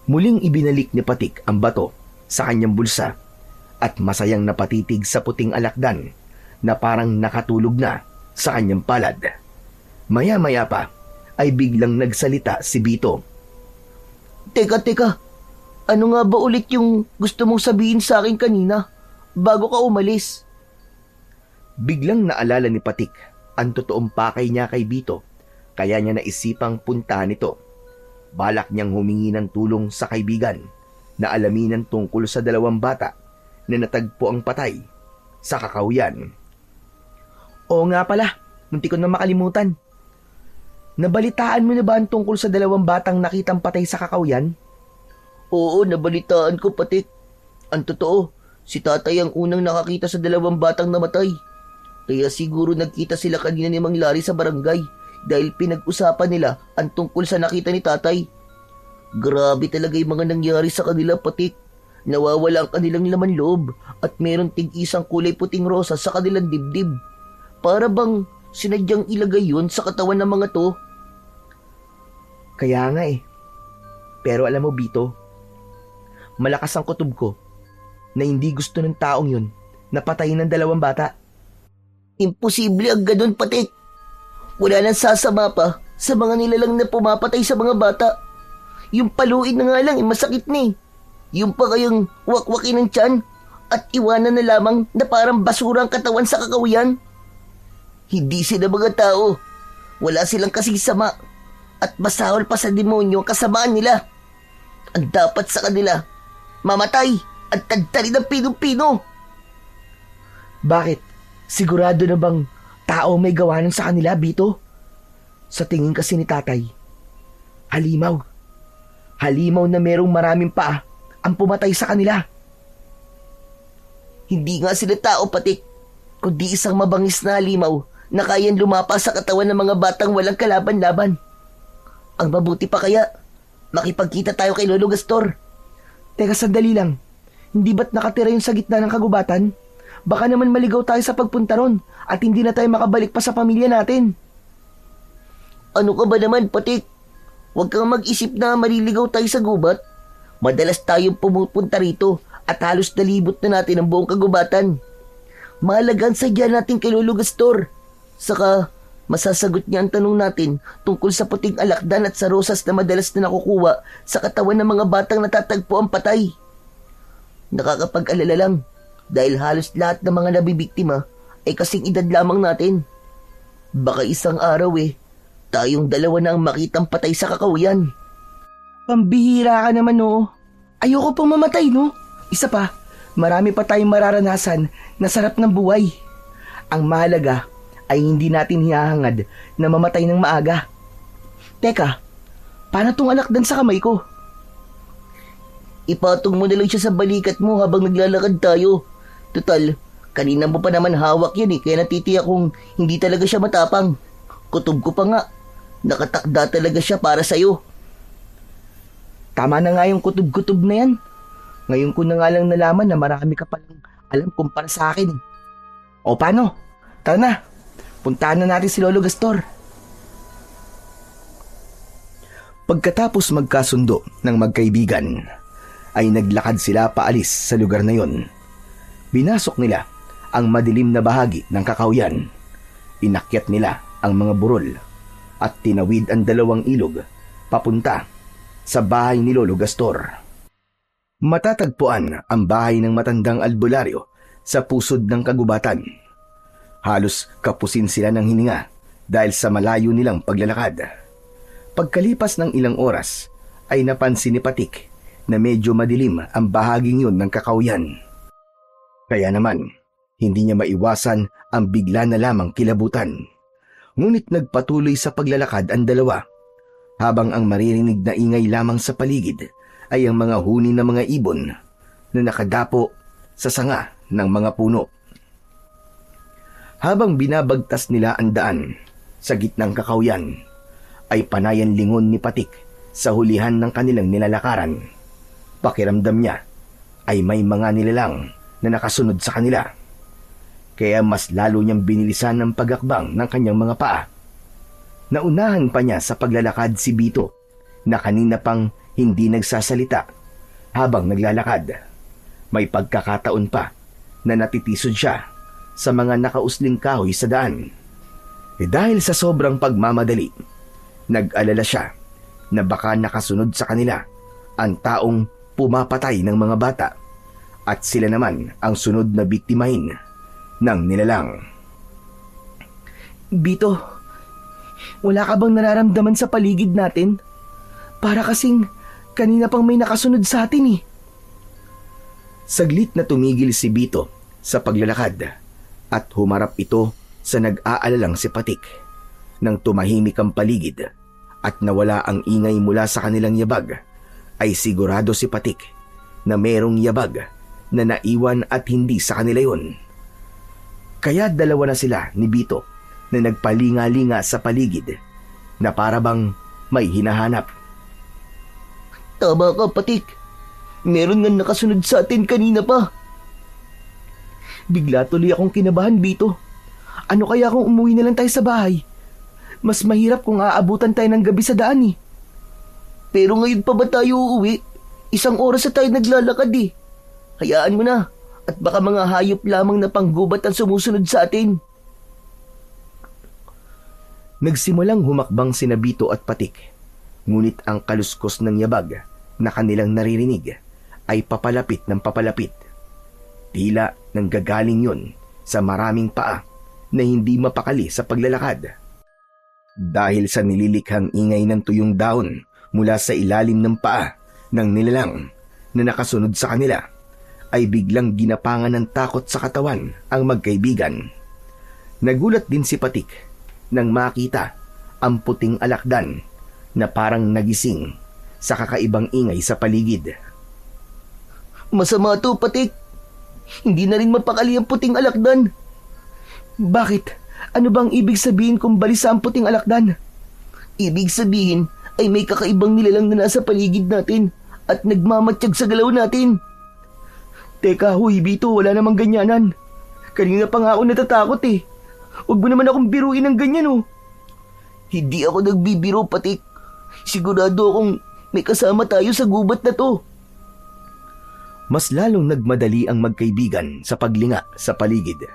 Muling ibinalik ni Patik ang bato sa kanyang bulsa at masayang napatitig sa puting alakdan na parang nakatulog na sa kanyang palad. Maya-maya pa ay biglang nagsalita si Bito. Teka. Ano nga ba ulit yung gusto mong sabihin sa akin kanina bago ka umalis? Biglang naalala ni Patik ang totoong pakay niya kay Bito, kaya niya naisipang puntahan ito. Balak niyang humingi ng tulong sa kaibigan na alaminan tungkol sa dalawang bata na natagpo ang patay sa Kakahuyan. Oo nga pala, munti ko na makalimutan. Nabalitaan mo na ba ang tungkol sa dalawang batang nakitang patay sa Kakahuyan? Oo, nabalitaan ko, Patik. Ang totoo, si tatay ang unang nakakita sa dalawang batang namatay. Kaya siguro nagkita sila kanina ni Mang Larry sa barangay dahil pinag-usapan nila ang tungkol sa nakita ni tatay. Grabe talaga yung mga nangyari sa kanila, Patik. Nawawala ang kanilang laman loob at meron tig-isang kulay puting rosa sa kanilang dibdib. Para bang sinadyang ilagay yun sa katawan ng mga to? Kaya nga eh. Pero alam mo, Bito, malakas ang kutob ko na hindi gusto ng taong yun na patayin ng dalawang bata. Imposible ang ganun, Patik. Wala nang sasama pa sa mga nilalang na pumapatay sa mga bata. Yung paluin na nga lang, masakit na eh. Yung pa kayong wakwakin ng tiyan at iwanan na lamang na parang basura ang katawan sa Kakahuyan. Hindi sila mga tao. Wala silang kasing sama. At masahol pa sa demonyo ang kasamaan nila. Ang dapat sa kanila, mamatay at tagtali ng pinong-pino. Bakit? Sigurado na bang tao may gawa nun sa kanila, Bito? Sa tingin kasi ni tatay, halimaw. Halimaw na merong maraming paa ang pumatay sa kanila. Hindi nga sila tao, Patik, kundi isang mabangis na halimaw na kayang lumapa sa katawan ng mga batang walang kalaban-laban. Ang mabuti pa kaya, makipagkita tayo kay Lolo Gastor. Teka, sandali lang. Hindi ba't nakatira yung sa gitna ng kagubatan? Baka naman maligaw tayo sa pagpunta ron at hindi na tayo makabalik pa sa pamilya natin. Ano ka ba naman, Patik? Huwag kang mag-isip na maliligaw tayo sa gubat. Madalas tayong pumupunta rito at halos nalibot na natin ang buong kagubatan. Mahalaga ang sadya natin kay Lolo Gastor. Saka, masasagot niya ang tanong natin tungkol sa puting alakdan at sa rosas na madalas na nakukuha sa katawan ng mga batang natatagpo ang patay. Nakakapag-alala lang dahil halos lahat ng mga nabibiktima ay kasing edad lamang natin. Baka isang araw tayong dalawa na ang makitang patay sa Kakahuyan. Pambihira ka naman, no? Ayoko pang mamatay, no? Isa pa, marami pa tayong mararanasan na sarap ng buhay. Ang mahalaga ay hindi natin hinahangad na mamatay ng maaga. Teka, paano tong alakdan sa kamay ko? Ipatong mo na lang siya sa balikat mo habang naglalakad tayo. Total, kanina mo pa naman hawak yan kaya natitiyak kong hindi talaga siya matapang. Kutob ko pa nga, nakatakda talaga siya para sa'yo. Tama na nga yung kutob-kutob na yan. Ngayon ko na nga lang nalaman na marami ka palang alam kumpara sa akin. O paano? Tara na, puntahan na natin si Lolo Gastor. Pagkatapos magkasundo ng magkaibigan, ay naglakad sila paalis sa lugar na yon. Binasok nila ang madilim na bahagi ng kakawyan. Inakyat nila ang mga burol at tinawid ang 2 ilog papunta sa bahay ni Lolo Gastor. Matatagpuan ang bahay ng matandang albularyo sa pusod ng kagubatan. Halos kapusin sila ng hininga dahil sa malayo nilang paglalakad. Pagkalipas ng ilang oras ay napansin ni Patik na medyo madilim ang bahaging yun ng kakawyan. Kaya naman, hindi niya maiwasan ang bigla na lamang kilabutan. Ngunit nagpatuloy sa paglalakad ang dalawa, habang ang maririnig na ingay lamang sa paligid ay ang mga huni ng mga ibon na nakadapo sa sanga ng mga puno. Habang binabagtas nila ang daan sa gitnang kakawyan, ay panayan lingon ni Patik sa hulihan ng kanilang nilalakaran. Pakiramdam niya ay may mga nilalang na nakasunod sa kanila. Kaya mas lalo niyang binilisan ang pagakbang ng kanyang mga paa. Naunahan pa niya sa paglalakad si Bito na kanina pang hindi nagsasalita habang naglalakad. May pagkakataon pa na natitisod siya sa mga nakausling kahoy sa daan. Dahil sa sobrang pagmamadali, nag-alala siya na baka nakasunod sa kanila ang taong pumapatay ng mga bata at sila naman ang sunod na biktimahin ng nilalang. Bito, wala ka bang nararamdaman sa paligid natin? Para kasing kanina pang may nakasunod sa atin. Saglit na tumigil si Bito sa paglalakad at humarap ito sa nag-aalalang si Patik. Nang tumahimik ang paligid at nawala ang ingay mula sa kanilang yabag, ay sigurado si Patik na merong yabag na naiwan at hindi sa kanila yun. Kaya dalawa na sila ni Bito na nagpalinga-linga sa paligid na parabang may hinahanap. Tama ka, Patik. Meron nga nakasunod sa atin kanina pa. Bigla tuloy akong kinabahan, Bito. Ano kaya kung umuwi na lang tayo sa bahay? Mas mahirap kung aabutan tayo ng gabi sa daan. Pero ngayon pa ba tayo uuwi? 1 oras na tayo naglalakad. Hayaan mo na. At baka mga hayop lamang na panggubat ang sumusunod sa atin. Nagsimulang humakbang sina Bito at Patik. Ngunit ang kaluskos ng yabag na kanilang naririnig ay papalapit ng papalapit. Tila nanggagaling yun sa maraming paa na hindi mapakali sa paglalakad. Dahil sa nililikhang ingay ng tuyong daon mula sa ilalim ng paa ng nilalang na nakasunod sa kanila, ay biglang ginapangan ng takot sa katawan ang magkaibigan. Nagulat din si Patik nang makita ang puting alakdan na parang nagising sa kakaibang ingay sa paligid. Masama to, Patik. Hindi na rin mapakali ang puting alakdan. Bakit? Ano bang ibig sabihin kung balisa ang puting alakdan? Ibig sabihin ay may kakaibang nilalang na nasa paligid natin at nagmamatsyag sa galaw natin. Teka, huy Bito, wala namang ganyanan. Kanina pa nga ako natatakot. Huwag mo naman akong biruin ng ganyan. Hindi ako nagbibiro, Patik. Sigurado akong may kasama tayo sa gubat na to. Mas lalong nagmadali ang magkaibigan sa paglinga sa paligid.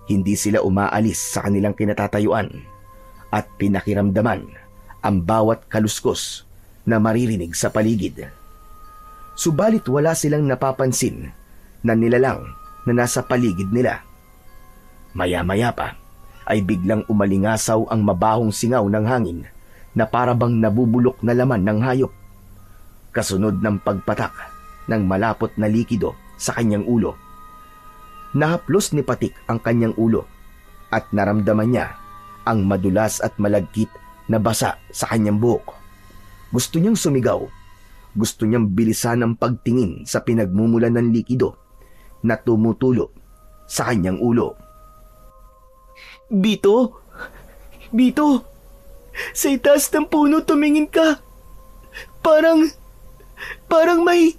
Hindi sila umaalis sa kanilang kinatatayuan at pinakiramdaman ang bawat kaluskos na maririnig sa paligid. Subalit wala silang napapansin na nilalang na nasa paligid nila. Maya-maya pa ay biglang umalingasaw ang mabahong singaw ng hangin na parabang nabubulok na laman ng hayop. kasunod ng pagpatak ng malapot na likido sa kanyang ulo. Nahaplos ni Patik ang kanyang ulo at naramdaman niya ang madulas at malagkit na basa sa kanyang buhok. Gusto niyang sumigaw. Gusto niyang bilisan ang pagtingin sa pinagmumulan ng likido na tumutulo sa kanyang ulo. Bito? Bito? Sa itaas ng puno tumingin ka. Parang may...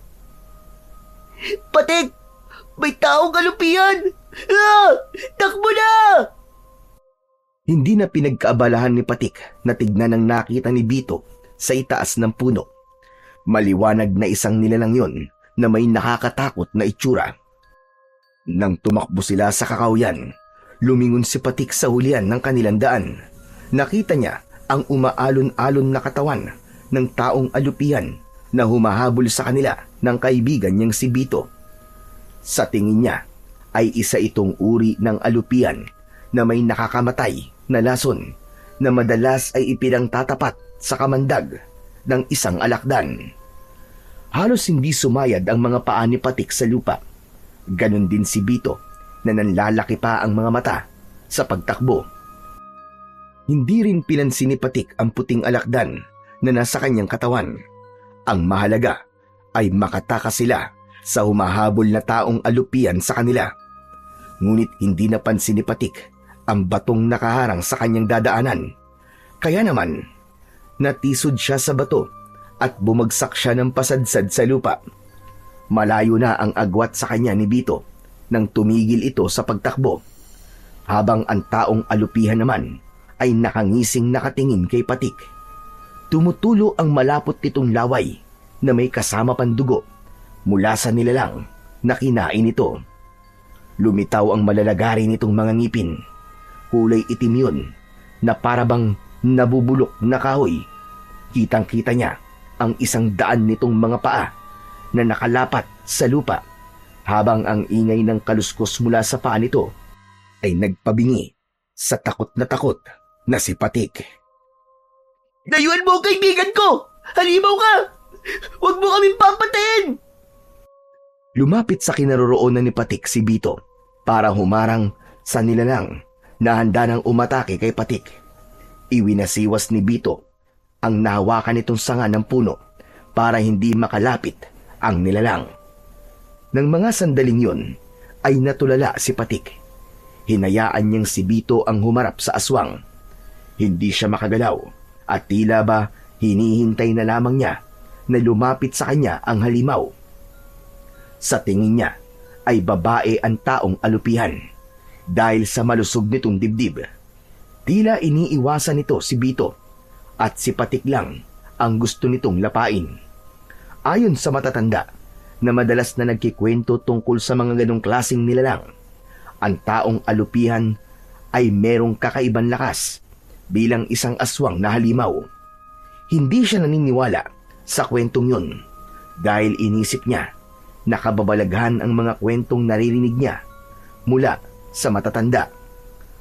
Patik! May taong kalupihan! Ah! Takbo na! Hindi na pinagkaabalahan ni Patik na tignan ang nakita ni Bito sa itaas ng puno. Maliwanag na isang nilalang yon na may nakakatakot na itsura. Nang tumakbo sila sa kakauyan, lumingon si Patik sa hulihan ng kanilang daan. Nakita niya ang umaalon-alon na katawan ng taong alupihan na humahabol sa kanila ng kaibigan niyang si Bito. Sa tingin niya ay isa itong uri ng alupihan na may nakakamatay na lason na madalas ay ipinangtatapat sa kamandag ng isang alakdan. Halos hindi sumayad ang mga paa ni Patik sa lupa. Ganon din si Bito na nanlalaki pa ang mga mata sa pagtakbo. Hindi rin pinansin ni Patik ang puting alakdan na nasa kanyang katawan. Ang mahalaga ay makatakas sila sa humahabol na taong alupian sa kanila. Ngunit hindi napansin ni Patik ang batong nakaharang sa kanyang dadaanan. Kaya naman, natisod siya sa bato at bumagsak siya ng pasadsad sa lupa. Malayo na ang agwat sa kanya ni Bito nang tumigil ito sa pagtakbo, habang ang taong alupihan naman ay nakangising nakatingin kay Patik. Tumutulo ang malapot nitong laway na may kasama pang dugo mula sa nilalang na kinain ito. Lumitaw ang malalagari nitong mga ngipin. Kulay itim yun na parabang nabubulok na kahoy. Kitang-kita niya ang 100 nitong mga paa na nakalapat sa lupa, habang ang ingay ng kaluskos mula sa paa nito ay nagpabingi sa takot na si Patik. Dayuan mo, kaibigan ko! Halimaw ka! Huwag mo kaming papatayin! Lumapit sa kinaroroonan ni Patik si Bito para humarang sa nilalang na handa nang umatake kay Patik. Iwinasiwas ni Bito ang nahawakan nitong sanga ng puno para hindi makalapit ang nilalang. Nang mga sandaling yon ay natulala si Patik. Hinayaan niyang si Bito ang humarap sa aswang. Hindi siya makagalaw at tila ba hinihintay na lamang niya na lumapit sa kanya ang halimaw. Sa tingin niya ay babae ang taong alupihan dahil sa malusog nitong dibdib. Tila iniiwasan nito si Bito at si Patik lang ang gusto nitong lapain. Ayon sa matatanda na madalas na nagkikwento tungkol sa mga ganong klaseng nilalang, ang taong alupihan ay merong kakaibang lakas bilang isang aswang na halimaw. Hindi siya naniniwala sa kwentong yun dahil inisip niya na kababalaghan ang mga kwentong naririnig niya mula sa matatanda.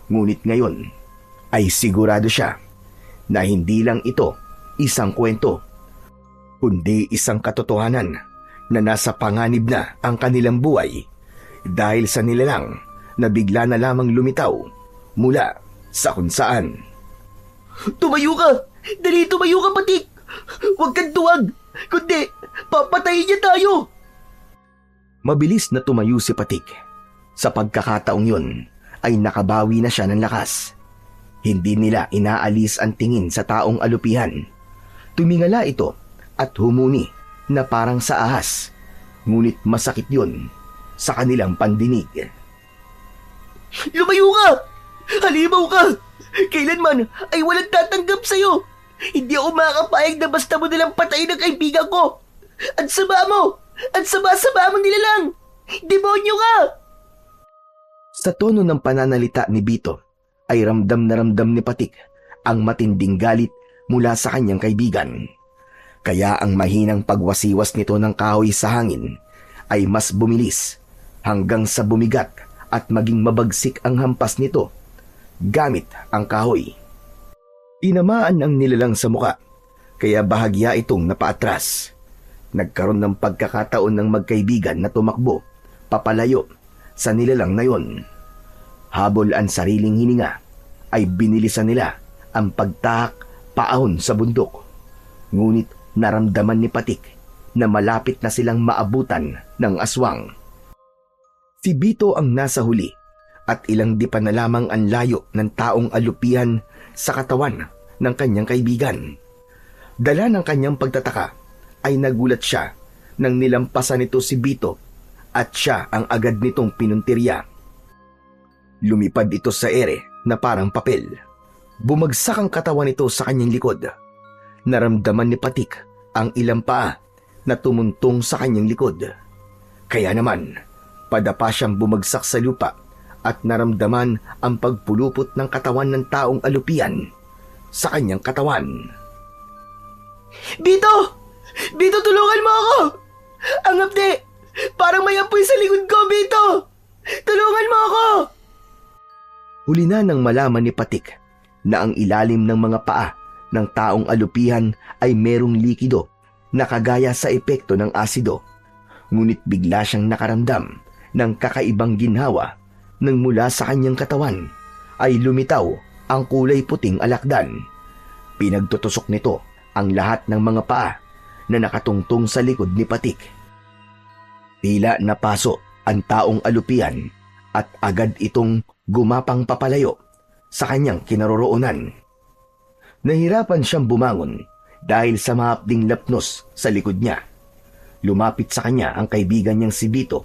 Ngunit ngayon ay sigurado siya na hindi lang ito isang kwento, kundi isang katotohanan na nasa panganib na ang kanilang buhay dahil sa nilalang na bigla na lamang lumitaw mula sa kung saan. Tumayo ka! Dali, tumayo ka, Patik! Huwag kang tuwag! Kundi, papatayin niya tayo! Mabilis na tumayo si Patik. Sa pagkakataong yun ay nakabawi na siya ng lakas. Hindi nila inaalis ang tingin sa taong alupihan. Tumingala ito at humuni na parang sa ahas. Ngunit masakit yun sa kanilang pandinig. Lumayo ka! Halimaw ka! Kailanman ay walang tatanggap sa'yo! Hindi ako makakapayag na basta mo nilang patayin ang kaibigan ko! Ang sama mo! Ang sama-sama mo nila lang! Demonyo ka! Sa tono ng pananalita ni Bito ay ramdam na ramdam ni Patik ang matinding galit mula sa kanyang kaibigan. Kaya ang mahinang pagwasiwas nito ng kahoy sa hangin ay mas bumilis hanggang sa bumigat at maging mabagsik ang hampas nito gamit ang kahoy. Tinamaan ang nilalang sa muka kaya bahagya itong napaatras. Nagkaroon ng pagkakataon ng magkaibigan na tumakbo, papalayo sa nilalang na yon. Habol ang sariling hininga, ay binilisan nila ang pagtahak paahon sa bundok. Ngunit naramdaman ni Patik na malapit na silang maabutan ng aswang. Si Bito ang nasa huli at ilang di pa na lamang ang layo ng taong alupihan sa katawan ng kanyang kaibigan. Dala ng kanyang pagtataka ay nagulat siya nang nilampasan nito si Bito at siya ang agad nitong pinuntirya. Lumipad ito sa ere na parang papel. Bumagsak ang katawan nito sa kanyang likod. Naramdaman ni Patik ang ilang paa na tumuntong sa kanyang likod. Kaya naman, padapa siyang bumagsak sa lupa at naramdaman ang pagpulupot ng katawan ng taong alupian sa kanyang katawan. Bito! Bito, tulungan mo ako! Ang hapde! Parang may apoy sa likod ko, Bito! Tulungan mo ako! Huli na nang malaman ni Patik na ang ilalim ng mga paa ng taong alupihan ay merong likido na kagaya sa epekto ng asido. Ngunit bigla siyang nakaramdam ng kakaibang ginhawa nang mula sa kanyang katawan ay lumitaw ang kulay puting alakdan. Pinagtutusok nito ang lahat ng mga paa na nakatungtong sa likod ni Patik. Tila napaso ang taong alupian at agad itong gumapang papalayo sa kanyang kinaroroonan. Nahirapan siyang bumangon dahil sa mahapding lapnos sa likod niya. Lumapit sa kanya ang kaibigan niyang si Bito.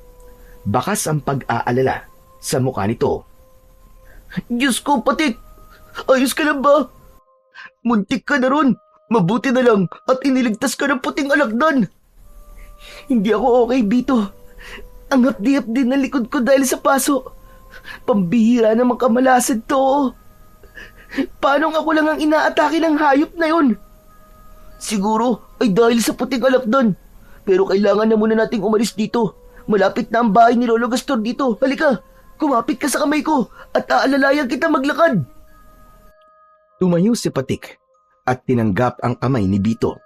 Bakas ang pag-aalala sa mukha nito. Diyos ko, Patik! Ayos ka lang ba? Muntik ka na ron. Mabuti na lang at iniligtas ka ng puting alakdan. Hindi ako okay, Bito. Ang hapdi-hapdi na likod ko dahil sa paso. Pambihira namang kamalasan to. Paano ako lang ang inaatake ng hayop na yun? Siguro ay dahil sa puting alakdan. Pero kailangan na muna nating umalis dito. Malapit na ang bahay ni Lolo Gastor dito. Halika, kumapit ka sa kamay ko at aalalayan kita maglakad. Tumayo si Patik at tinanggap ang kamay ni Bito.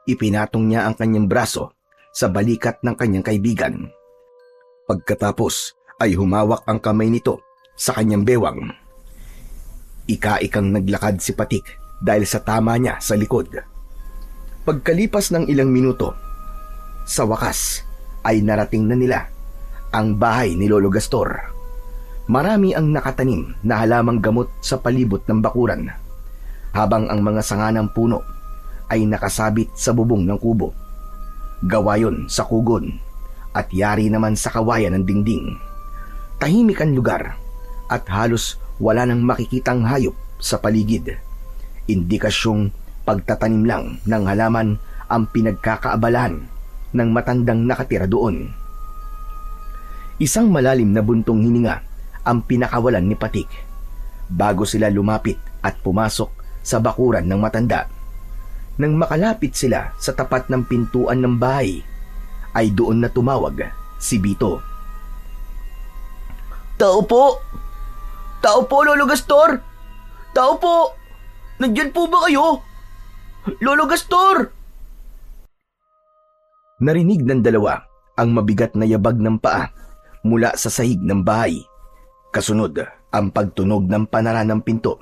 Ipinatong niya ang kanyang braso sa balikat ng kanyang kaibigan. Pagkatapos ay humawak ang kamay nito sa kanyang bewang. Ika-ikang naglakad si Patik dahil sa tama niya sa likod. Pagkalipas ng ilang minuto, sa wakas ay narating na nila ang bahay ni Lolo Gastor. Marami ang nakatanim na halamang gamot sa palibot ng bakuran, habang ang mga sanga ng puno ay nakasabit sa bubong ng kubo. Gawa yun sa kugon at yari naman sa kawayan ng dingding. Tahimik ang lugar at halos wala nang makikitang hayop sa paligid. Indikasyong pagtatanim lang ng halaman ang pinagkakaabalahan ng matandang nakatira doon. Isang malalim na buntong hininga ang pinakawalan ni Patik bago sila lumapit at pumasok sa bakuran ng matanda. Nang makalapit sila sa tapat ng pintuan ng bahay, ay doon na tumawag si Bito. Tao po! Tao po, Lolo Gastor! Tao po! Nandyan po ba kayo? Lolo Gastor! Narinig ng dalawa ang mabigat na yabag ng paa mula sa sahig ng bahay. Kasunod ang pagtunog ng panara ng pinto.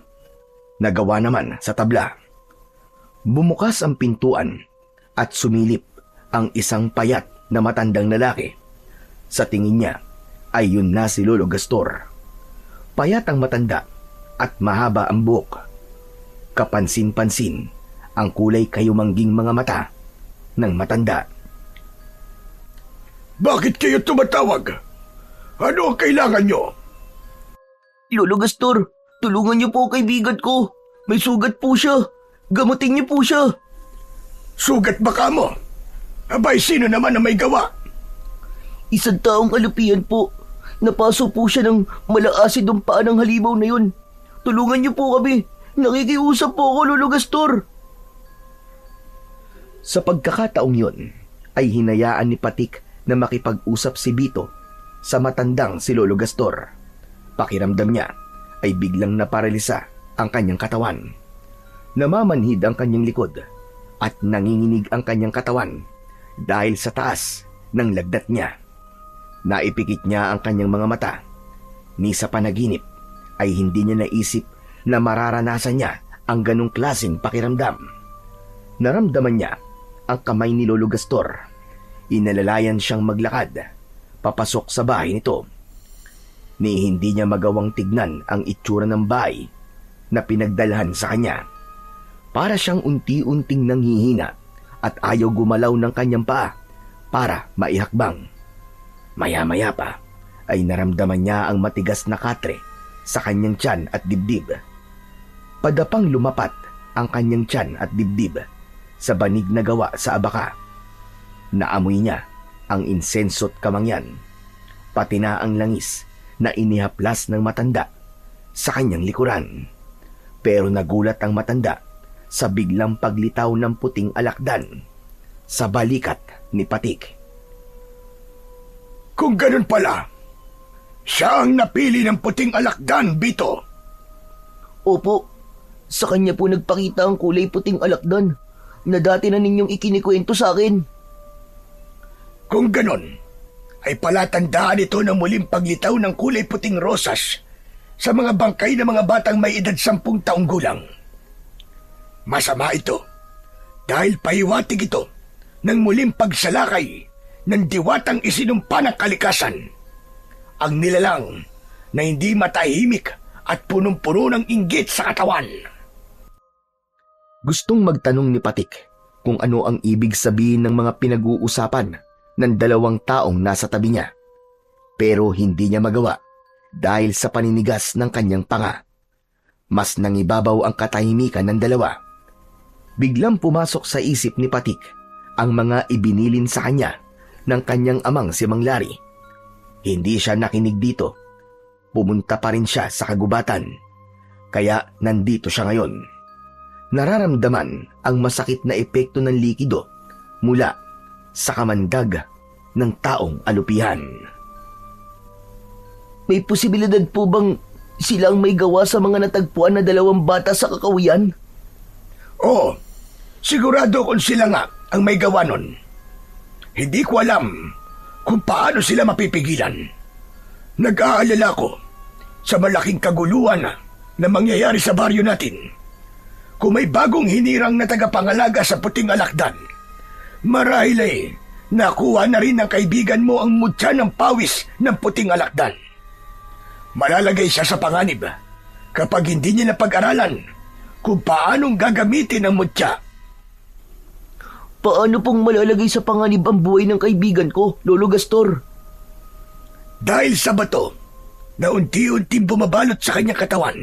Nagawa naman sa tabla. Bumukas ang pintuan at sumilip ang isang payat na matandang lalaki. Sa tingin niya ay yun na si Lolo Gastor. Payat ang matanda at mahaba ang buhok. Kapansin-pansin ang kulay kayumangging mga mata ng matanda. Bakit kayo tumatawag? Ano ang kailangan nyo? Lolo Gastor, tulungan niyo po kaibigan ko. May sugat po siya. Gamutin niyo po siya. Sugat ba ka mo? Abay, sino naman na may gawa? Isang taong alupian po. Napaso po siya ng malaasid ang paa ng halimaw na yun. Tulungan niyo po kami. Nakikiusap po ako, Lolo Gastor. Sa pagkakataong yun, ay hinayaan ni Patik na makipag-usap si Bito sa matandang si Lolo Gastor. Pakiramdam niya ay biglang naparalisa ang kanyang katawan. Namamanhid ang kanyang likod at nanginginig ang kanyang katawan dahil sa taas ng lagnat niya. Naipikit niya ang kanyang mga mata. Ni sa panaginip ay hindi niya naisip na mararanasan niya ang ganong klaseng pakiramdam. Naramdaman niya ang kamay ni Lolo Gastor. Inalalayan siyang maglakad papasok sa bahay nito. Ni hindi niya magawang tignan ang itsura ng bahay na pinagdalhan sa kanya. Para siyang unti-unting nanghihina at ayaw gumalaw ng kanyang paa para maihakbang. Maya-maya pa ay naramdaman niya ang matigas na katre sa kanyang tiyan at dibdib. Padapang lumapat ang kanyang tiyan at dibdib sa banig na gawa sa abaka. Naamoy niya ang insenso't kamangyan, pati na ang langis na inihaplas ng matanda sa kanyang likuran. Pero nagulat ang matanda sa biglang paglitaw ng puting alakdan sa balikat ni Patik. Kung ganun pala, siya ang napili ng puting alakdan, Bito. Opo, sa kanya po nagpakita ang kulay puting alakdan na dati na ninyong ikinikwento sa akin. Kung ganun, ay palatandaan ito ng muling paglitaw ng kulay puting rosas sa mga bangkay ng mga batang may edad 10 taong gulang. Masama ito dahil pahiwatig ito ng muling pagsalakay ng diwatang isinumpa ng kalikasan. Ang nilalang na hindi matahimik at punong-puno ng inggit sa katawan. Gustong magtanong ni Patik kung ano ang ibig sabihin ng mga pinag-uusapan ng dalawang taong nasa tabi niya. Pero hindi niya magawa dahil sa paninigas ng kanyang panga. Mas nangibabaw ang katahimikan ng dalawa. Biglang pumasok sa isip ni Patik ang mga ibinilin sa kanya ng kanyang amang si Mang Larry. Hindi siya nakinig dito. Pumunta pa rin siya sa kagubatan. Kaya nandito siya ngayon. Nararamdaman ang masakit na epekto ng likido mula sa kamandag ng taong alupihan. May posibilidad po bang sila ang may gawa sa mga natagpuan na dalawang bata sa kakawian? Oo, sigurado kung sila nga ang may gawa nun. Hindi ko alam kung paano sila mapipigilan. Nag-aalala ko sa malaking kaguluhan na mangyayari sa baryo natin. Kung may bagong hinirang na tagapangalaga sa puting alakdan, marahil ay nakuha na rin ng kaibigan mo ang mutya ng pawis ng puting alakdan. Malalagay siya sa panganib kapag hindi niya napag-aralan kung paanong gagamitin ang mutya. Paano pong malalagay sa panganib ang buhay ng kaibigan ko, Lolo Gastor? Dahil sa bato na unti-unting bumabalot sa kanyang katawan,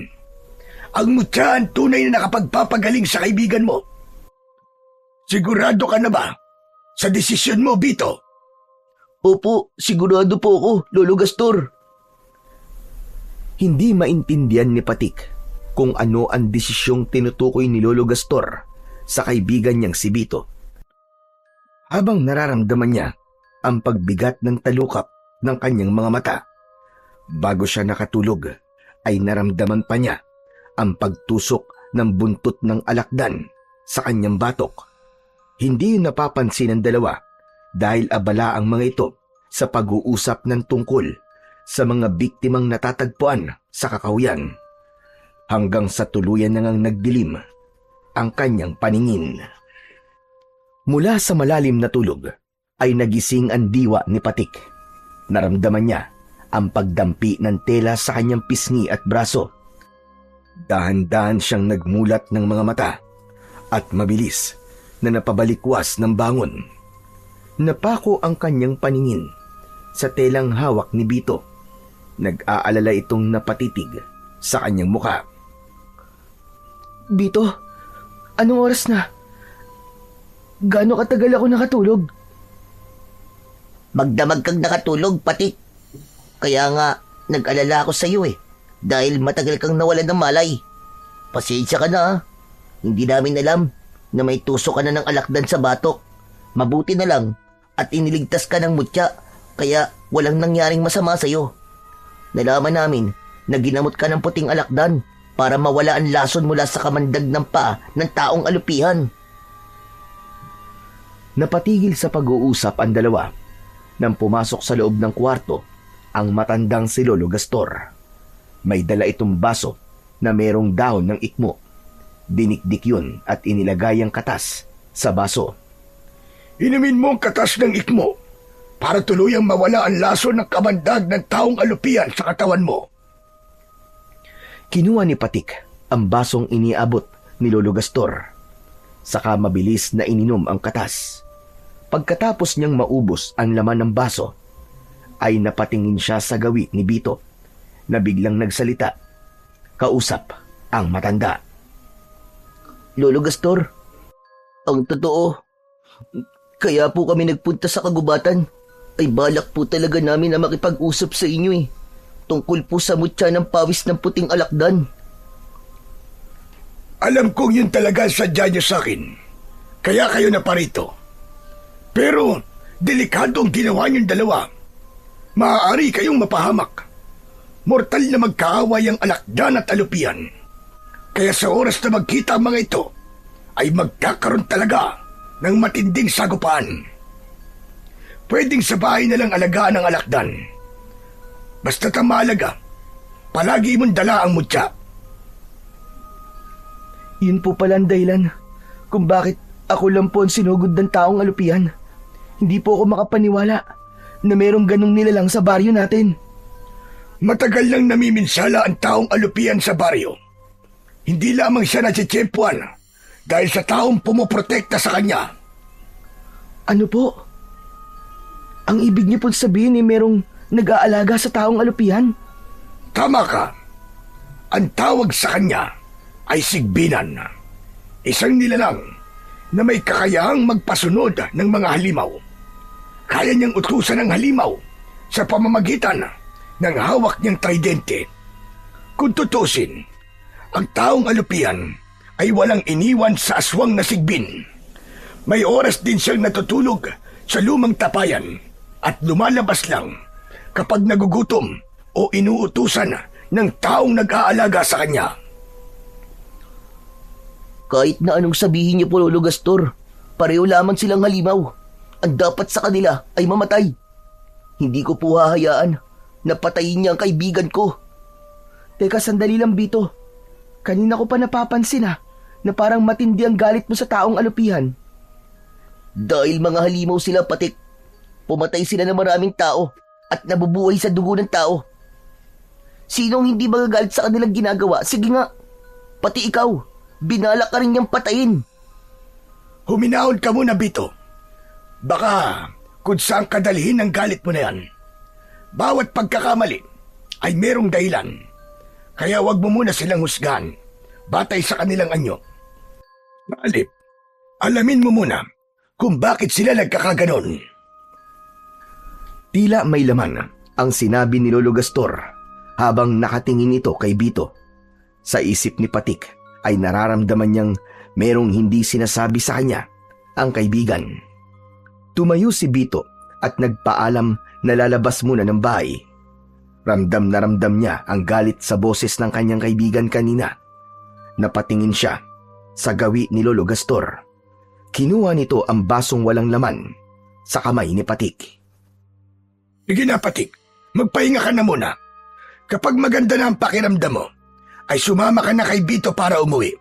ang mutya ang tunay na nakapagpapagaling sa kaibigan mo. Sigurado ka na ba sa desisyon mo, Bito? Opo, sigurado po ako, Lolo Gastor. Hindi maintindihan ni Patik kung ano ang desisyong tinutukoy ni Lolo Gastor sa kaibigan niyang si Bito. Habang nararamdaman niya ang pagbigat ng talukap ng kanyang mga mata, bago siya nakatulog ay naramdaman pa niya ang pagtusok ng buntot ng alakdan sa kanyang batok. Hindi yun napapansin ng dalawa dahil abala ang mga ito sa pag-uusap ng tungkol sa mga biktimang natatagpuan sa kakawian, hanggang sa tuluyan na ngang nagdilim ang kanyang paningin. Mula sa malalim na tulog ay nagising ang diwa ni Patik. Naramdaman niya ang pagdampi ng tela sa kanyang pisngi at braso. Dahan-dahan siyang nagmulat ng mga mata at mabilis na napabalikwas ng bangon. Napako ang kanyang paningin sa telang hawak ni Bito. Nag-aalala itong napatitig sa kanyang muka. Bito, anong oras na? Gaano katagal ako nakatulog? Magdamag kang nakatulog, Patik. Kaya nga, nag-alala ako sa iyo dahil matagal kang nawalan ng malay. Pasensya ka na. Hindi namin alam na may tusok ka na ng alakdan sa batok. Mabuti na lang at iniligtas ka ng mutya, kaya walang nangyaring masama sa iyo. Nalaman namin na ginamot ka ng puting alakdan para mawala ang lason mula sa kamandag ng paa ng taong alupihan. Napatigil sa pag-uusap ang dalawa nang pumasok sa loob ng kwarto ang matandang si Lolo Gastor. May dala itong baso na merong dahon ng ikmo. Dinikdik yun at inilagay ang katas sa baso. Inumin mo ang katas ng ikmo para tuluyang mawala ang laso ng kamandag ng taong alupian sa katawan mo. Kinuha ni Patik ang basong iniabot ni Lolo Gastor. Saka mabilis na ininom ang katas. Pagkatapos niyang maubos ang laman ng baso, ay napatingin siya sa gawi ni Bito na biglang nagsalita. Kausap ang matanda. Lolo Gastor, ang totoo, kaya po kami nagpunta sa kagubatan ay balak po talaga namin na makipag-usap sa inyo tungkol po sa mutya ng pawis ng puting alakdan. Alam kong yun talaga ang sadya niyo sa akin. Kaya kayo na parito. Pero delikado ang ginawa niyong dalawa. Maaari kayong mapahamak. Mortal na magkaaway ang alakdan at alupian. Kaya sa oras na magkita ang mga ito, ay magkakaroon talaga ng matinding sagupaan. Pwedeng sa bahay na lang alagaan ang alakdan. Basta't ang mahalaga, palagi mong dala ang mutya. Yun po pala ang dahilan kung bakit ako lang po ang sinugod ng taong alupian. Hindi po ako makapaniwala na merong ganong nilalang sa baryo natin. Matagal nang namiminsala ang taong alupian sa baryo. Hindi lamang siya natsitsyempuan dahil sa taong pumoprotekta sa kanya. Ano po? Ang ibig niyo po sabihin ay merong nag-aalaga sa taong alupian? Tama ka. Ang tawag sa kanya ay sigbinan. Isang nilalang na may kakayahang magpasunod ng mga halimaw. Kaya niyang utusan ng halimaw sa pamamagitan ng hawak niyang tridente. Kung tutusin, ang taong alupian ay walang iniwan sa aswang na sigbin. May oras din siyang natutulog sa lumang tapayan at lumalabas lang kapag nagugutom o inuutusan ng taong nag-aalaga sa kanya. Kahit na anong sabihin niyo po, Lolo Gastor, pareho lamang silang halimaw. Ang dapat sa kanila ay mamatay. Hindi ko po hahayaan na patayin niya ang kaibigan ko. Teka, sandali lang, Bito. Kanina ko pa napapansin na parang matindi ang galit mo sa taong alupihan. Dahil mga halimaw sila, Patik. Pumatay sila ng maraming tao at nabubuhay sa dugo ng tao. Sinong hindi magagalit sa kanilang ginagawa? Sige nga, pati ikaw. Binalak ka rin niyang patayin. Huminahon ka muna, Bito. Baka kung saan kadalhin ang galit mo na yan. Bawat pagkakamali ay merong dahilan. Kaya wag mo muna silang husgahan batay sa kanilang anyo. Maalip, alamin mo muna kung bakit sila nagkakaganon. Tila may laman ang sinabi ni Lolo Gastor habang nakatingin ito kay Bito. Sa isip ni Patik ay nararamdaman niyang merong hindi sinasabi sa kanya ang kaibigan. Tumayo si Bito at nagpaalam na lalabas muna ng bahay. Ramdam na ramdam niya ang galit sa boses ng kanyang kaibigan kanina. Napatingin siya sa gawi ni Lolo Gastor. Kinuha nito ang basong walang laman sa kamay ni Patik. Sige na, Patik. Magpahinga ka na muna. Kapag maganda na ang pakiramdam mo, ay sumama ka na kay Bito para umuwi.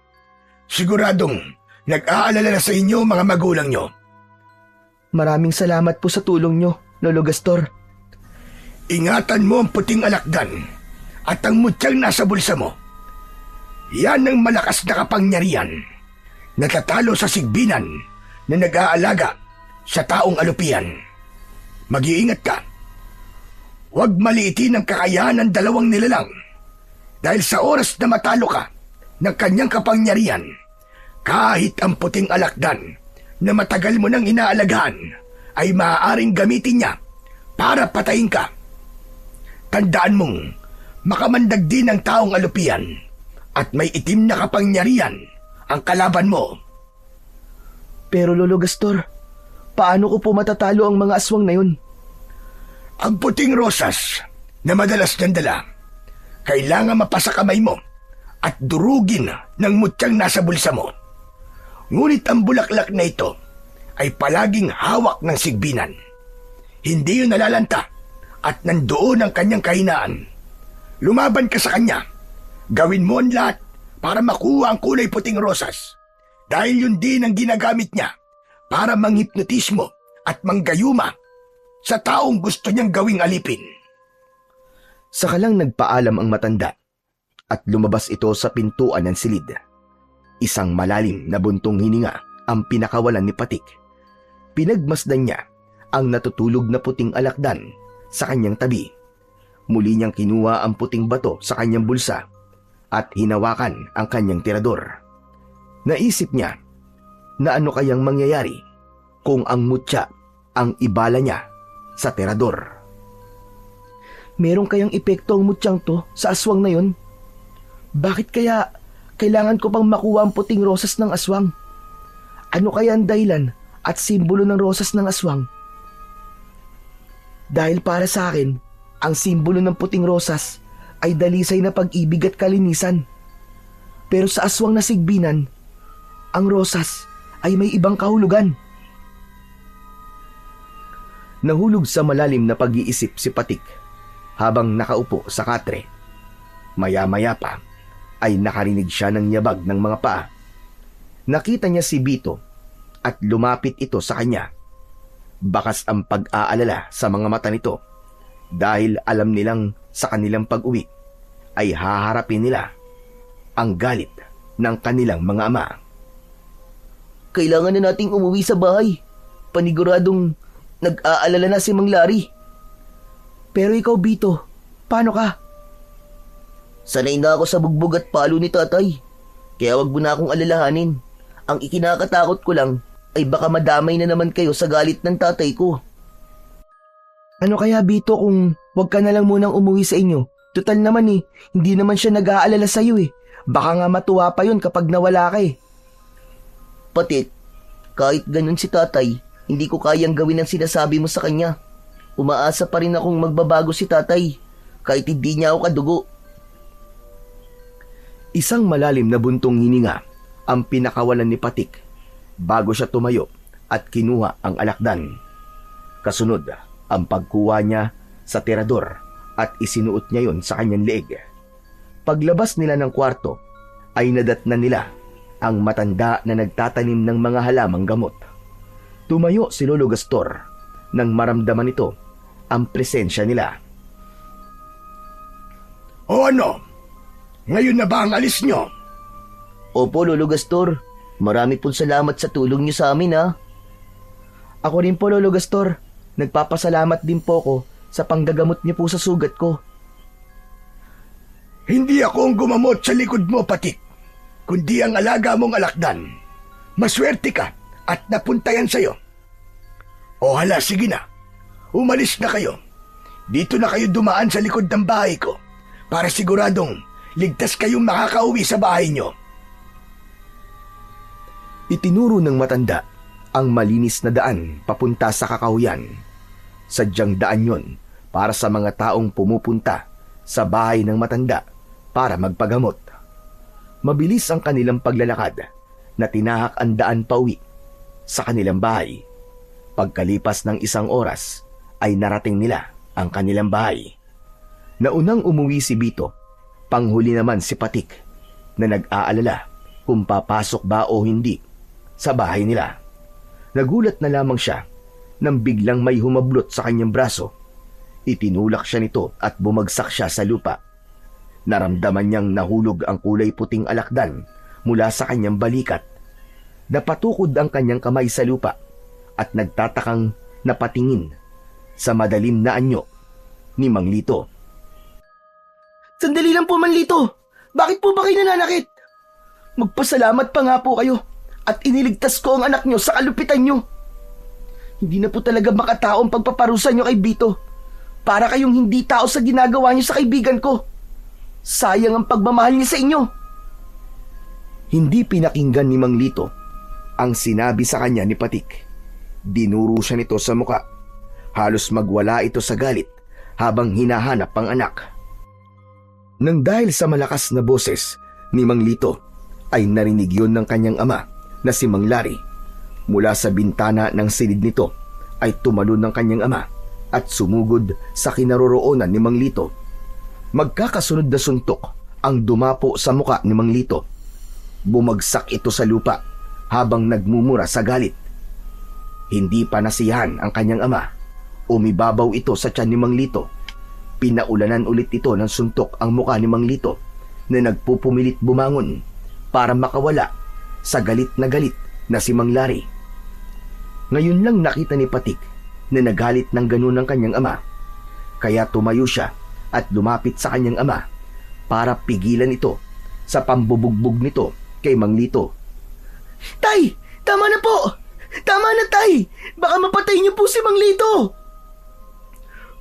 Siguradong nag-aalala na sa inyo mga magulang nyo. Maraming salamat po sa tulong nyo, Lolo Gastor. Ingatan mo ang puting alakdan at ang mutyang nasa bulsa mo. Yan ang malakas na kapangyarihan. Natatalo sa sigbinan na nag-aalaga sa taong alupian. Mag-iingat ka. Huwag maliitin ang kakayahan ng dalawang nilalang. Dahil sa oras na matalo ka ng kanyang kapangyarihan, kahit ang puting alakdan na matagal mo nang inaalagaan ay maaaring gamitin niya para patayin ka. Tandaan mong makamandag din ang taong alupian at may itim na kapangyarihan ang kalaban mo. Pero Lolo Gastor, paano ko po matatalo ang mga aswang na yun? Ang puting rosas na madalas niyang dala, kailangan mapasa kamay mo at durugin ng mutyang nasa bulsa mo. Ngunit ang bulaklak na ito ay palaging hawak ng sigbinan. Hindi yun nalalanta at nandoon ang kanyang kahinaan. Lumaban ka sa kanya. Gawin mo ang lahat para makuha ang kulay puting rosas. Dahil yun din ang ginagamit niya para manghipnotismo at manggayuma sa taong gusto niyang gawing alipin. Saka lang nagpaalam ang matanda at lumabas ito sa pintuan ng silid. Isang malalim na buntong hininga ang pinakawalan ni Patik. Pinagmasdan niya ang natutulog na puting alakdan sa kanyang tabi. Muli niyang kinuha ang puting bato sa kanyang bulsa at hinawakan ang kanyang tirador. Naisip niya na ano kayang mangyayari kung ang mutya ang ibala niya sa tirador. Merong kayang epekto ang mutyang to sa aswang na yon? Bakit kaya kailangan ko pang makuha ang puting rosas ng aswang? Ano kaya ang dahilan at simbolo ng rosas ng aswang? Dahil para sa akin, ang simbolo ng puting rosas ay dalisay na pag-ibig at kalinisan. Pero sa aswang na sigbinan, ang rosas ay may ibang kahulugan. Nahulog sa malalim na pag-iisip si Patik habang nakaupo sa katre. Maya-maya pa ay nakarinig siya ng yabag ng mga paa. Nakita niya si Bito at lumapit ito sa kanya. Bakas ang pag-aalala sa mga mata nito dahil alam nilang sa kanilang pag-uwi ay haharapin nila ang galit ng kanilang mga ama. Kailangan na nating umuwi sa bahay. Paniguradong nag-aalala na si Mang Larry. Pero ikaw, Bito, paano ka? Sanay na ako sa bugbog at palo ni tatay. Kaya wag mo na akong alalahanin. Ang ikinakatakot ko lang ay baka madamay na naman kayo sa galit ng tatay ko. Ano kaya, Bito, kung wag ka na lang munang umuwi sa inyo? Total naman hindi naman siya nag-aalala sa'yo Baka nga matuwa pa yun kapag nawala ka Patik, kahit ganun si tatay, hindi ko kayang gawin ang sinasabi mo sa kanya. Umaasa pa rin akong magbabago si tatay, kahit hindi niya ako kadugo. Isang malalim na buntong hininga ang pinakawalan ni Patik bago siya tumayo at kinuha ang alakdan. Kasunod ang pagkuha niya sa tirador at isinuot niya yon sa kanyang leeg. Paglabas nila ng kwarto ay nadatnan nila ang matanda na nagtatanim ng mga halamang gamot. Tumayo si Lolo Gastor nang maramdaman nito ang presensya nila. O ano? Ngayon na ba ang alis nyo? Opo, Lolo Gastor. Marami pong salamat sa tulong niyo sa amin, ha? Ako rin po, Lolo Gastor. Nagpapasalamat din po ako sa panggagamot niyo po sa sugat ko. Hindi ako ang gumamot sa likod mo, Patik, kundi ang alaga mong alakdan. Maswerte ka at napunta yan sa'yo. O hala, sige na. Umalis na kayo. Dito na kayo dumaan sa likod ng bahay ko para siguradong ligtas kayong makakauwi sa bahay nyo. Itinuro ng matanda ang malinis na daan papunta sa kakahuyan. Sadyang daan yon para sa mga taong pumupunta sa bahay ng matanda para magpagamot. Mabilis ang kanilang paglalakad na tinahak ang daan pauwi sa kanilang bahay. Pagkalipas ng 1 oras ay narating nila ang kanilang bahay. Naunang umuwi si Bito, panghuli naman si Patik na nag-aalala kung papasok ba o hindi sa bahay nila. Nagulat na lamang siya nang biglang may humablot sa kanyang braso. Itinulak siya nito at bumagsak siya sa lupa. Naramdaman niyang nahulog ang kulay puting alakdan mula sa kanyang balikat. Napatukod ang kanyang kamay sa lupa at nagtatakang napatingin sa madalim na anyo ni Mang Lito. Sandali lang po, Mang Lito. Bakit po ba kayo nananakit? Magpasalamat pa nga po kayo at iniligtas ko ang anak nyo sa kalupitan nyo. Hindi na po talaga makataong pagpaparusa nyo kay Bito. Para kayong hindi tao sa ginagawa nyo sa kaibigan ko. Sayang ang pagmamahal niya sa inyo. Hindi pinakinggan ni Mang Lito ang sinabi sa kanya ni Patik. Dinuro siya nito sa muka. Halos magwala ito sa galit habang hinahanap ang anak. Nang dahil sa malakas na boses ni Mang Lito ay narinig yun ng kanyang ama na si Mang Larry. Mula sa bintana ng silid nito ay tumalon ng kanyang ama at sumugod sa kinaroroonan ni Mang Lito. Magkakasunod na suntok ang dumapo sa muka ni Mang Lito. Bumagsak ito sa lupa habang nagmumura sa galit. Hindi pa nasiyahan ang kanyang ama. Umibabaw ito sa tiyan ni Mang Lito. Pinaulanan ulit ito ng suntok ang muka ni Mang Lito na nagpupumilit bumangon para makawala sa galit na si Mang Lari. Ngayon lang nakita ni Patik na nagalit ng ganun ang kanyang ama. Kaya tumayo siya at lumapit sa kanyang ama para pigilan ito sa pambubugbog nito kay Mang Lito. Tay! Tama na po! Tama na, Tay! Baka mapatay niyo po si Mang Lito!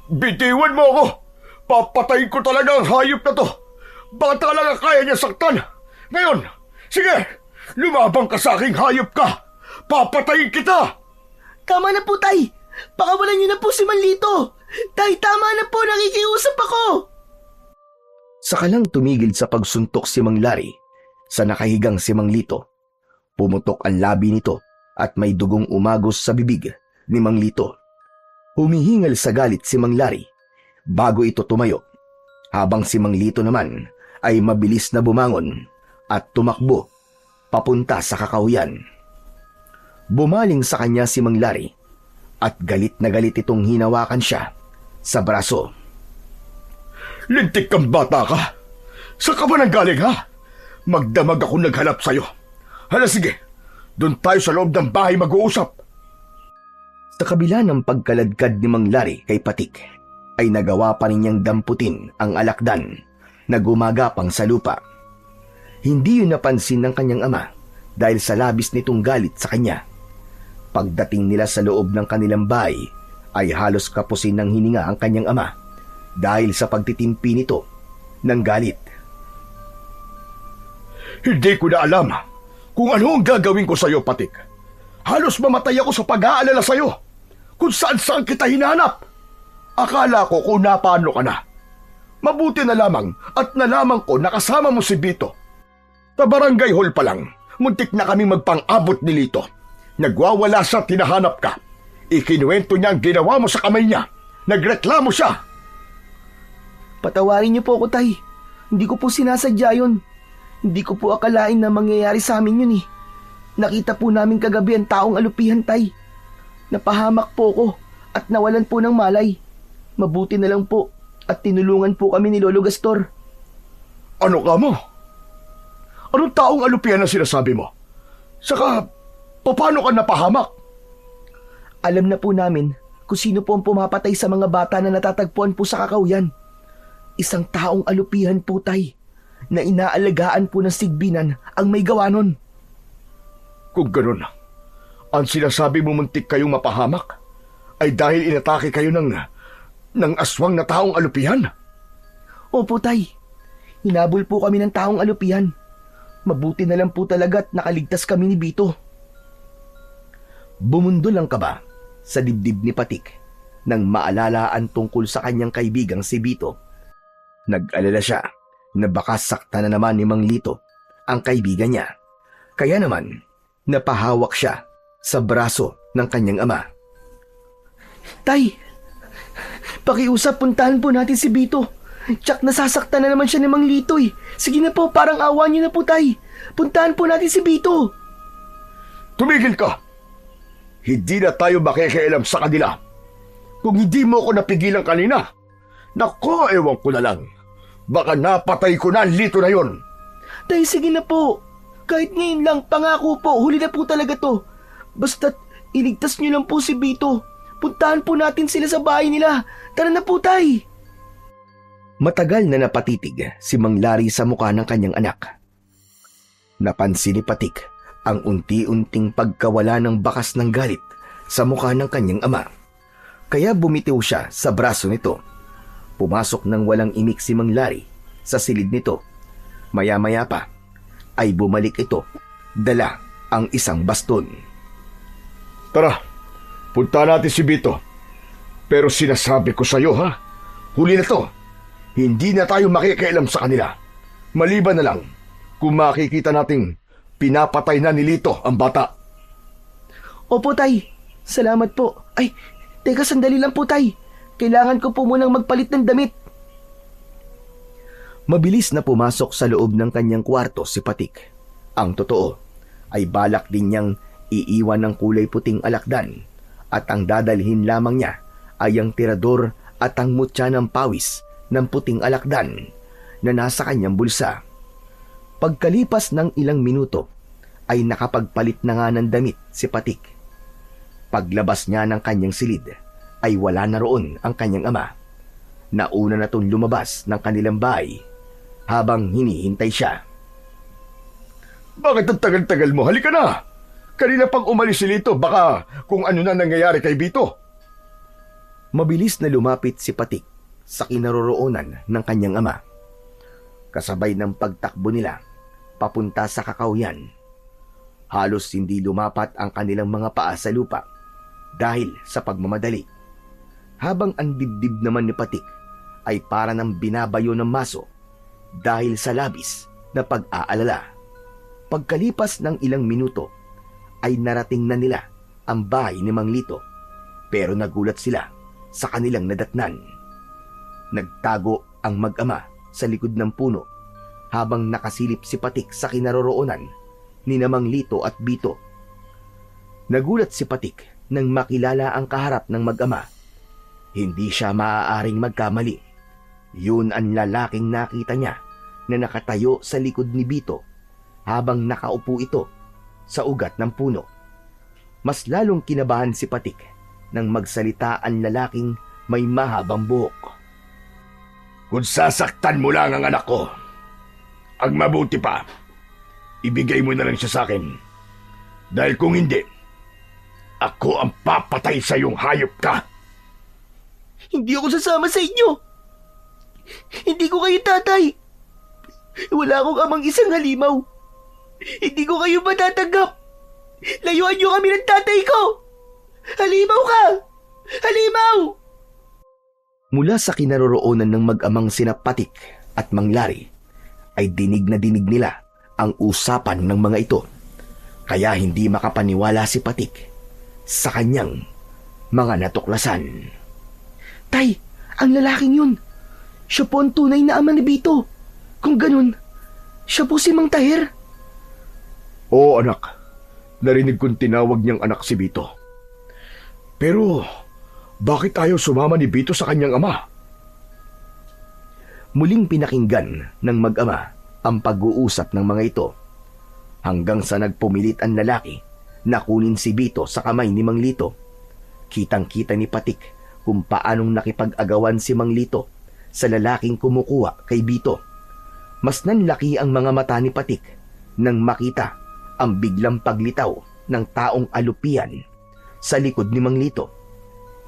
Bitiwan mo ako! Papatayin ko talaga ang hayop na to! Baka talaga kaya niya saktan! Ngayon, sige! Lumabang ka sa aking hayop ka! Papatayin kita! Tama na po, Tay! Pakawalan niyo na po si Mang Lito! Tay, tama na po! Nakikiusap ako! Saka lang tumigil sa pagsuntok si Mang Lari sa nakahigang si Mang Lito. Pumutok ang labi nito at may dugong umagos sa bibig ni Mang Lito. Humihingal sa galit si Mang Lari bago ito tumayo, habang si Mang Lito naman ay mabilis na bumangon at tumakbo papunta sa kakahuyan. Bumaling sa kanya si Mang Lari at galit na galit itong hinawakan siya sa braso. Lintik kang bata ka! Saan ka ba nanggaling, ha? Magdamag ako naghanap sa'yo. Hala, sige, doon tayo sa loob ng bahay mag-uusap. Sa kabila ng pagkaladkad ni Mang Lari kay Patik, ay nagawa pa rin niyang damputin ang alakdan na gumagapang sa lupa. Hindi yun napansin ng kanyang ama dahil sa labis nitong galit sa kanya. Pagdating nila sa loob ng kanilang bahay, ay halos kapusin ng hininga ang kanyang ama dahil sa pagtitimpi nito ng galit. Hindi ko na alam kung ano ang gagawin ko sa'yo, Patik. Halos mamatay ako sa pag-aalala sa'yo kung saan-saan kita hinanap. Akala ko kung napano ka na. Mabuti na lamang at nalaman ko nakasama mo si Bito. Sa barangay hall pa lang, muntik na kami magpang-abot ni Lito. Nagwawala siya, tinahanap ka. Ikinuwento niya ang ginawa mo sa kamay niya. Nagreklamo siya. Patawarin niyo po ako, Tay. Hindi ko po sinasadya yun. Hindi ko po akalain na mangyayari sa amin yun eh. Nakita po namin kagabi ang taong alupihan, Tay. Napahamak po ko at nawalan po ng malay. Mabuti na lang po at tinulungan po kami ni Lolo Gastor. Ano ka mo? Anong taong alupihan na sinasabi mo? Saka, paano ka napahamak? Alam na po namin kung sino po ang pumapatay sa mga bata na natatagpuan po sa kakahuyan. Isang taong alupihan po, Tay, na inaalagaan po ng sigbinan ang may gawa nun. Kung ganun, ang sinasabi mo muntik kayong mapahamak ay dahil inatake kayo ng aswang na taong alupihan? Opo, Tay. Hinabol po kami ng taong alupihan. Mabuti na lang po talaga at nakaligtas kami ni Bito. Bumundol ang kaba sa dibdib ni Patik nang maalala ang tungkol sa kanyang kaibigang si Bito. Nag-alala siya na baka sakta na naman ni Mang Lito ang kaibigan niya. Kaya naman, napahawak siya sa braso ng kanyang ama. Tay, pakiusap, puntahan po natin si Bito. Tsak nasasaktan na naman siya ni Mang Lito eh. Sige na po, parang awa niyo na po, Tay. Puntahan po natin si Bito. Tumigil ka! Hindi na tayo makikialam sa kanila. Kung hindi mo ako napigilan kanina, naku, ewan ko na lang. Baka napatay ko na ang Lito na yon. Tay, sige na po. Kahit ngayon lang, pangako po, huli na po talaga to. Basta't iligtas niyo lang po si Bito. Puntahan po natin sila sa bahay nila. Tara na po, Tay. Matagal na napatitig si Mang Lari sa mukha ng kanyang anak. Napansin ni Patik ang unti-unting pagkawala ng bakas ng galit sa mukha ng kanyang ama. Kaya bumitiw siya sa braso nito. Pumasok ng walang imik si Mang Lari sa silid nito. Maya-maya pa ay bumalik ito, dala ang isang baston. Tara, punta natin si Bito. Pero sinasabi ko sa iyo, ha? Huli na to. Hindi na tayo makikialam sa kanila. Maliban na lang kung makikita nating pinapatay na ni Lito ang bata. Opo, Tay. Salamat po. Ay, teka, sandali lang po, Tay. Kailangan ko po munang magpalit ng damit. Mabilis na pumasok sa loob ng kanyang kwarto si Patik. Ang totoo ay balak din niyang iiwan ng kulay puting alakdan at ang dadalhin lamang niya ay ang tirador at ang mutya ng pawis ng puting alakdan na nasa kanyang bulsa. Pagkalipas ng ilang minuto ay nakapagpalit na nga ng damit si Patik. Paglabas niya ng kanyang silid ay wala na roon ang kanyang ama. Nauna na itong lumabas ng kanilang bahay habang hinihintay siya. Bakit ang tagal-tagal mo? Halika na! Kanina pang umalis si Lito, baka kung ano na nangyayari kay Bito. Mabilis na lumapit si Patik sa kinaroroonan ng kanyang ama. Kasabay ng pagtakbo nila papunta sa kakawyan. Halos hindi lumapat ang kanilang mga paa sa lupa dahil sa pagmamadali. Habang ang dibdib naman ni Patik ay para ng binabayo ng maso dahil sa labis na pag-aalala. Pagkalipas ng ilang minuto ay narating na nila ang bahay ni Mang Lito pero nagulat sila sa kanilang nadatnan. Nagtago ang mag-ama sa likod ng puno habang nakasilip si Patik sa kinaroroonan ni Mang Lito at Bito. Nagulat si Patik nang makilala ang kaharap ng mag-ama. Hindi siya maaaring magkamali. Yun ang lalaking nakita niya na nakatayo sa likod ni Bito habang nakaupo ito sa ugat ng puno. Mas lalong kinabahan si Patik nang magsalita ang lalaking may mahabang buhok. Kung sasaktan mo lang ang anak ko, ang mabuti pa, ibigay mo na lang siya sa akin. Dahil kung hindi, ako ang papatay sa iyong hayop ka. Hindi ako sasama sa inyo. Hindi ko kayo tatay. Wala akong amang isang halimaw. Hindi ko kayo matatanggap. Layuan niyo kami ng tatay ko. Halimaw ka! Halimaw! Mula sa kinaroroonan ng mag-amang sina Patik at Mang Lari ay dinig na dinig nila ang usapan ng mga ito. Kaya hindi makapaniwala si Patik sa kanyang mga natuklasan. Tay, ang lalaking yun. Siya po ang tunay na ama ni Bito. Kung ganun, siya po si Mang Tahir. Oo anak, narinig kong tinawag niyang anak si Bito. Pero bakit ayaw sumama ni Bito sa kanyang ama? Muling pinakinggan ng mag-ama ang pag-uusap ng mga ito hanggang sa nagpumilit ang lalaki na kunin si Bito sa kamay ni Mang Lito. Kitang-kita ni Patik kung paanong nakipag-agawan si Mang Lito sa lalaking kumukuha kay Bito. Mas nanlaki ang mga mata ni Patik nang makita ang biglang paglitaw ng taong alupian sa likod ni Mang Lito.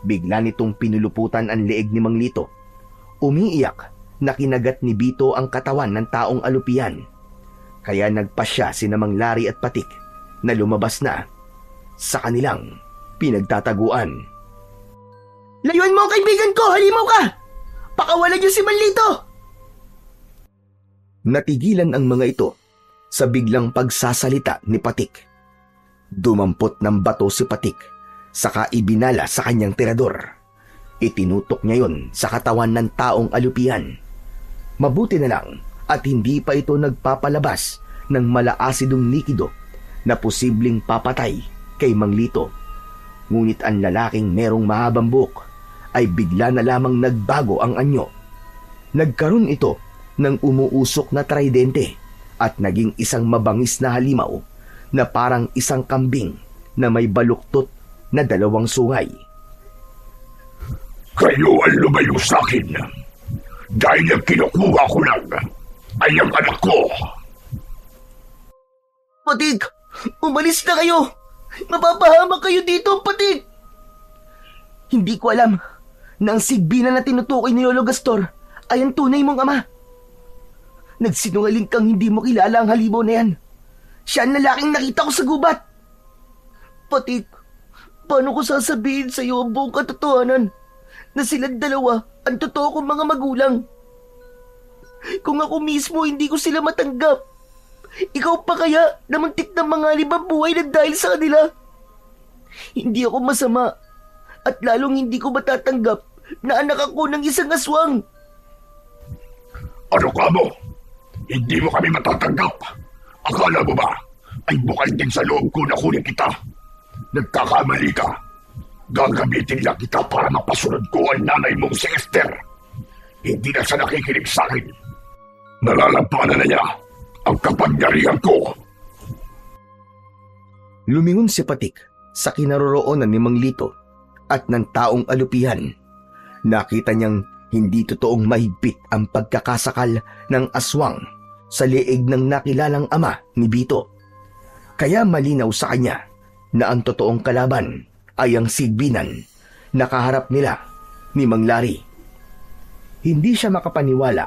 Bigla nitong pinuluputan ang leeg ni Mang Lito. Umiiyak na kinagat ni Bito ang katawan ng taong alupian. Kaya nagpasya sina Mang Lari at Patik na lumabas na sa kanilang pinagtataguan. Layuan mo ang kaibigan ko! Halimaw ka! Pakawalan niyo si Mang Lito! Natigilan ang mga ito sa biglang pagsasalita ni Patik. Dumampot ng bato si Patik, saka ibinala sa kanyang tirador. Itinutok niya yon sa katawan ng taong alupian. Mabuti na lang at hindi pa ito nagpapalabas ng malaasidong likido na posibleng papatay kay Mang Lito. Ngunit ang lalaking merong mahabang buhok ay bigla na lamang nagbago ang anyo. Nagkaroon ito ng umuusok na tridente at naging isang mabangis na halimaw na parang isang kambing na may baluktot na 2 sungay. Kayo ang lumayo sa akin dahil ang kinukuha ko lang ay ang anak ko. Patik! Umalis na kayo! Mapapahamak kayo dito, Patik! Hindi ko alam na ang sigbinan na tinutukoy ni Lolo Gastor ay ang tunay mong ama. Nagsinungaling kang hindi mo kilala ang halimaw na yan. Siya ang lalaking nakita ko sa gubat. Patik, paano ko sasabihin sa iyo ang buong katotohanan na silang dalawa ang totoo kong mga magulang? Kung ako mismo hindi ko sila matanggap, ikaw pa kaya na muntik ng mga 5 buhay na dahil sa kanila? Hindi ako masama. At lalong hindi ko matatanggap na anak ako ng isang aswang. Ano ka mo? Hindi mo kami matatanggap. Akala mo ba ay bukal din sa loob ko na kunin kita? Nagkakamali ka. Gagamitin lang kita para mapasunod ko ang nanay mong si Esther. Hindi na siya nakikinig sa akin. Nalalampanan na niya ang kapangyarihan ko. Lumingon si Patik sa kinaroroonan ni Mang Lito at ng taong alupihan. Nakita niyang hindi totoong mahigpit ang pagkakasakal ng aswang sa leeg ng nakilalang ama ni Bito. Kaya malinaw sa kanya na ang totoong kalaban ay ang sigbinan na kaharap nila ni Mang Lari. Hindi siya makapaniwala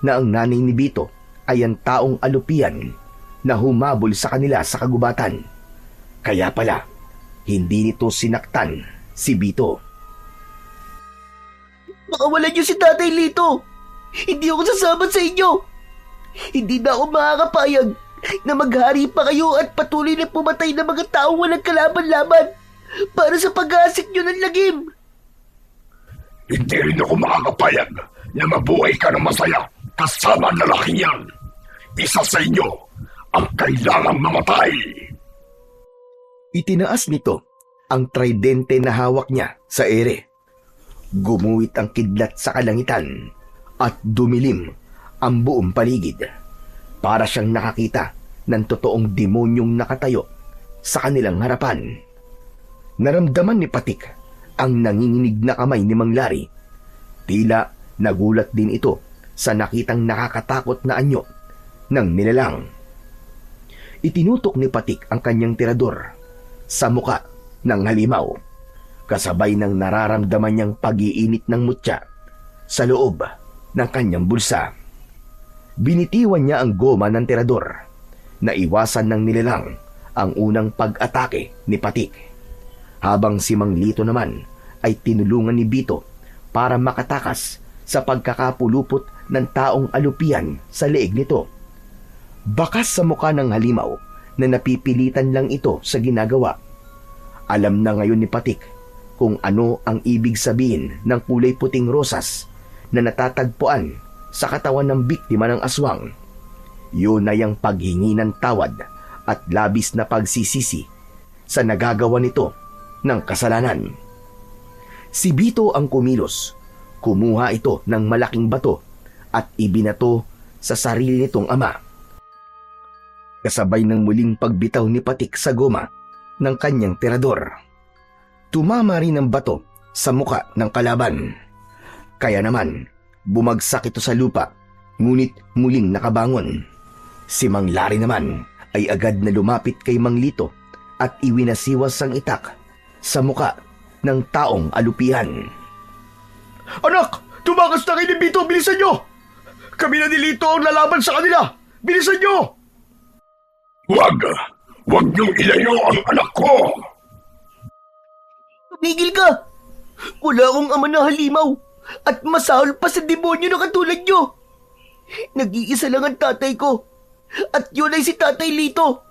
na ang nanay ni Bito ay ang taong alupian na humabol sa kanila sa kagubatan. Kaya pala, hindi nito sinaktan si Bito. Makawalan niyo si Tatay Lito. Hindi ako sasama sa inyo. Hindi na ako makakapayag na maghari pa kayo at patuloy na pumatay ng mga taong walang kalaban-laban para sa pag-aasik niyo ng lagim. Hindi rin ako makakapayag na mabuhay ka ng masaya kasama ang lalaking yan. Isa sa inyo ang kailangang mamatay. Itinaas nito ang tridente na hawak niya sa ere. Gumuhit ang kidlat sa kalangitan at dumilim ang buong paligid. Para siyang nakakita ng totoong demonyong nakatayo sa kanilang harapan. Naramdaman ni Patik ang nanginginig na kamay ni Mang Lari. Tila nagulat din ito sa nakitang nakakatakot na anyo ng nilalang. Itinutok ni Patik ang kanyang tirador sa muka ng halimaw, kasabay ng nararamdaman niyang pag-iinit ng mutya sa loob ng kanyang bulsa. Binitiwan niya ang goma ng tirador na iwasan ng nilalang ang unang pag-atake ni Patik, habang si Mang Lito naman ay tinulungan ni Bito para makatakas sa pagkakapulupot ng taong alupian sa leeg nito. Bakas sa muka ng halimaw na napipilitan lang ito sa ginagawa. Alam na ngayon ni Patik kung ano ang ibig sabihin ng kulay puting rosas na natatagpuan sa katawan ng biktima ng aswang. Yun ay ang paghingi ng tawad at labis na pagsisisi sa nagagawa nito ng kasalanan. Si Bito ang kumilos. Kumuha ito ng malaking bato at ibinato sa sarili nitong ama. Kasabay ng muling pagbitaw ni Patik sa goma ng kanyang tirador, tumama rin ang bato sa muka ng kalaban. Kaya naman, bumagsak ito sa lupa, ngunit muling nakabangon. Si Mang Lari naman ay agad na lumapit kay Mang Lito at iwinasiwas ang itak sa muka ng taong alupihan. Anak! Tumakas na kayo ni Bito! Bilisan nyo! Kami na ni Lito ang lalaban sa kanila! Bilisan nyo! Huwag! Huwag niyong ilayo ang anak ko! Tumigil ka! Wala akong ama na halimaw at masahol pa sa demonyo na katulad nyo. Nag-iisa lang ang tatay ko at yun ay si Tatay Lito.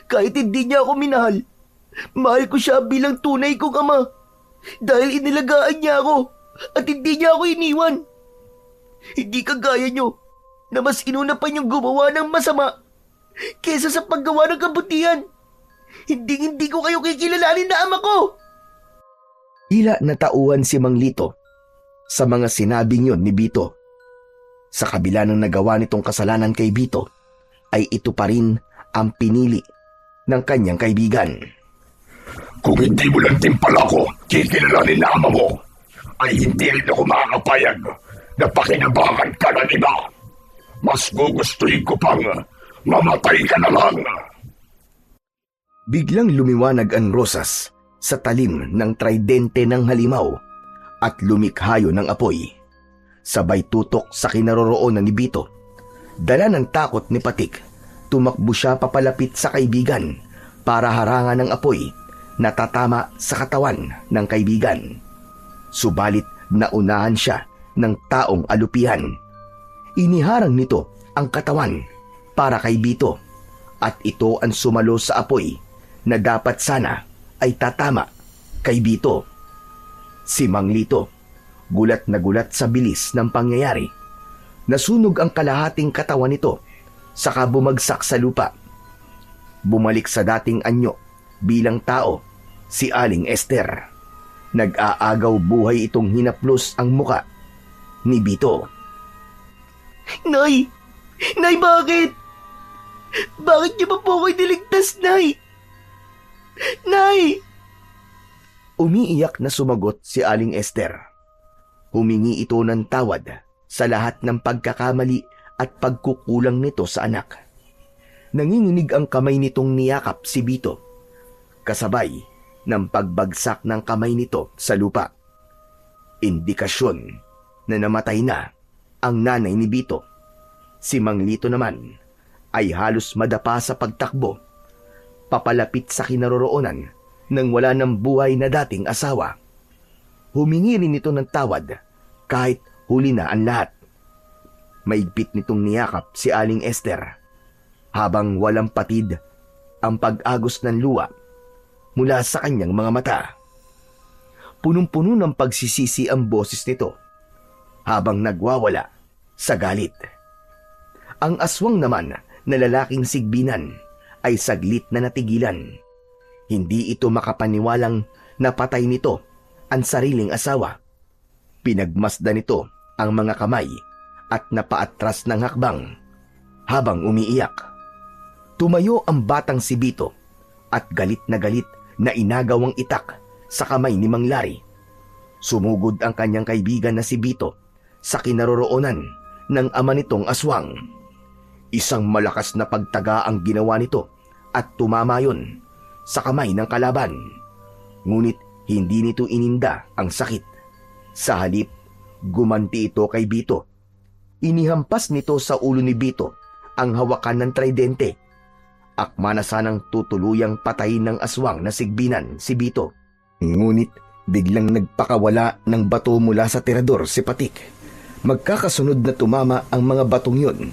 Kahit hindi niya ako minahal, mahal ko siya bilang tunay kong ama dahil inilagaan niya ako at hindi niya ako iniwan. Hindi kagaya nyo na mas inuna pa niyong gumawa ng masama kesa sa paggawa ng kabutihan. Hindi ko kayo kikilalanin na ama ko. Tila natauhan si Mang Lito sa mga sinabing yon ni Bito. Sa kabila ng nagawa nitong kasalanan kay Bito, ay ito pa rin ang pinili ng kanyang kaibigan. Kung hindi mo lang timpala ko kikilalanin na ama mo, ay hindi rin ako makakapayag na pakinabangan ka ng iba. Mas gugustuhin ko pang mamatay ka na lang. Biglang lumiwanag ang rosas sa talim ng tridente ng halimaw at lumikhayo ng apoy. Sabay tutok sa kinaroroonan ni Bito. Dala ng takot ni Patik, tumakbo siya papalapit sa kaibigan para harangan ng apoy na tatama sa katawan ng kaibigan. Subalit naunahan siya ng taong alupihan. Iniharang nito ang katawan para kay Bito at ito ang sumalo sa apoy na dapat sana ay tatama kay Bito. Si Mang Lito, gulat na gulat sa bilis ng pangyayari. Nasunog ang kalahating katawan nito, saka bumagsak sa lupa. Bumalik sa dating anyo bilang tao si Aling Esther. Nag-aagaw buhay itong hinaplos ang muka ni Bito. Nay! Nay, bakit? Bakit niyo pa po ako'y niligtas, Nay? Nay! Umiiyak na sumagot si Aling Esther. Humingi ito ng tawad sa lahat ng pagkakamali at pagkukulang nito sa anak. Nanginginig ang kamay nitong niyakap si Bito, kasabay ng pagbagsak ng kamay nito sa lupa. Indikasyon na namatay na ang nanay ni Bito. Si Mang Lito naman ay halos madapa sa pagtakbo, papalapit sa kinaroroonan ng wala ng buhay na dating asawa. Humingi rin ito ng tawad kahit huli na ang lahat. Maigpit nitong niyakap si Aling Esther habang walang patid ang pag-agos ng luha mula sa kanyang mga mata. Punong-puno ng pagsisisi ang boses nito habang nagwawala sa galit. Ang aswang naman na lalaking sigbinan ay saglit na natigilan. Hindi ito makapaniwalang napatay nito ang sariling asawa. Pinagmasdan nito ang mga kamay at napaatras ng hakbang habang umiiyak. Tumayo ang batang si Bito at galit na inagaw ang itak sa kamay ni Mang Lari. Sumugod ang kanyang kaibigan na si Bito sa kinaroroonan ng ama nitong aswang. Isang malakas na pagtaga ang ginawa nito at tumama yun sa kamay ng kalaban. Ngunit hindi nito ininda ang sakit. Sa halip, gumanti ito kay Bito. Inihampas nito sa ulo ni Bito ang hawakan ng tridente. Akma na sanang tutuluyang patayin ng aswang na sigbinan si Bito. Ngunit biglang nagpakawala ng bato mula sa tirador si Patik. Magkakasunod na tumama ang mga batong yun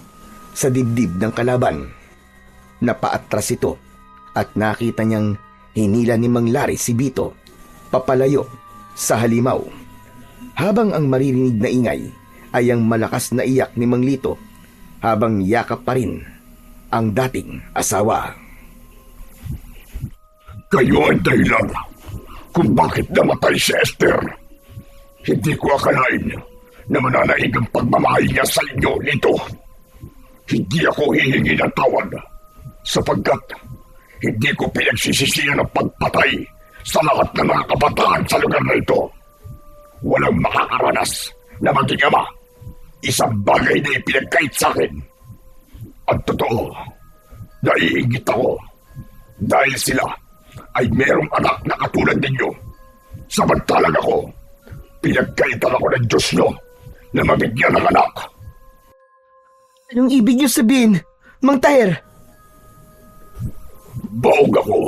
sa dibdib ng kalaban. Napaatras ito at nakita niyang hinila ni Mang Lari si Bito papalayo sa halimaw. Habang ang maririnig na ingay ay ang malakas na iyak ni Mang Lito habang yakap pa rin ang dating asawa. Kayo ang dahilan kung bakit namatay si Esther. Hindi ko akalain na mananaig ang pagmamahal niya sa inyo nito. Hindi ako hihingi ng tawad sapagkat hindi ko pinagsisisihan ang pagpatay sa lahat ng mga kabataan sa lugar na ito. Walang makakaranas na maging ama. Isang bagay na ipinagkait sa akin. Ang totoo, naiingit ako dahil sila ay merong anak na katulad ninyo. Samantalang ako, pinagkaitan ako ng Diyos nyo na mabigyan ng anak. Anong ibig niyo sabihin, Mang Taher? Baog ako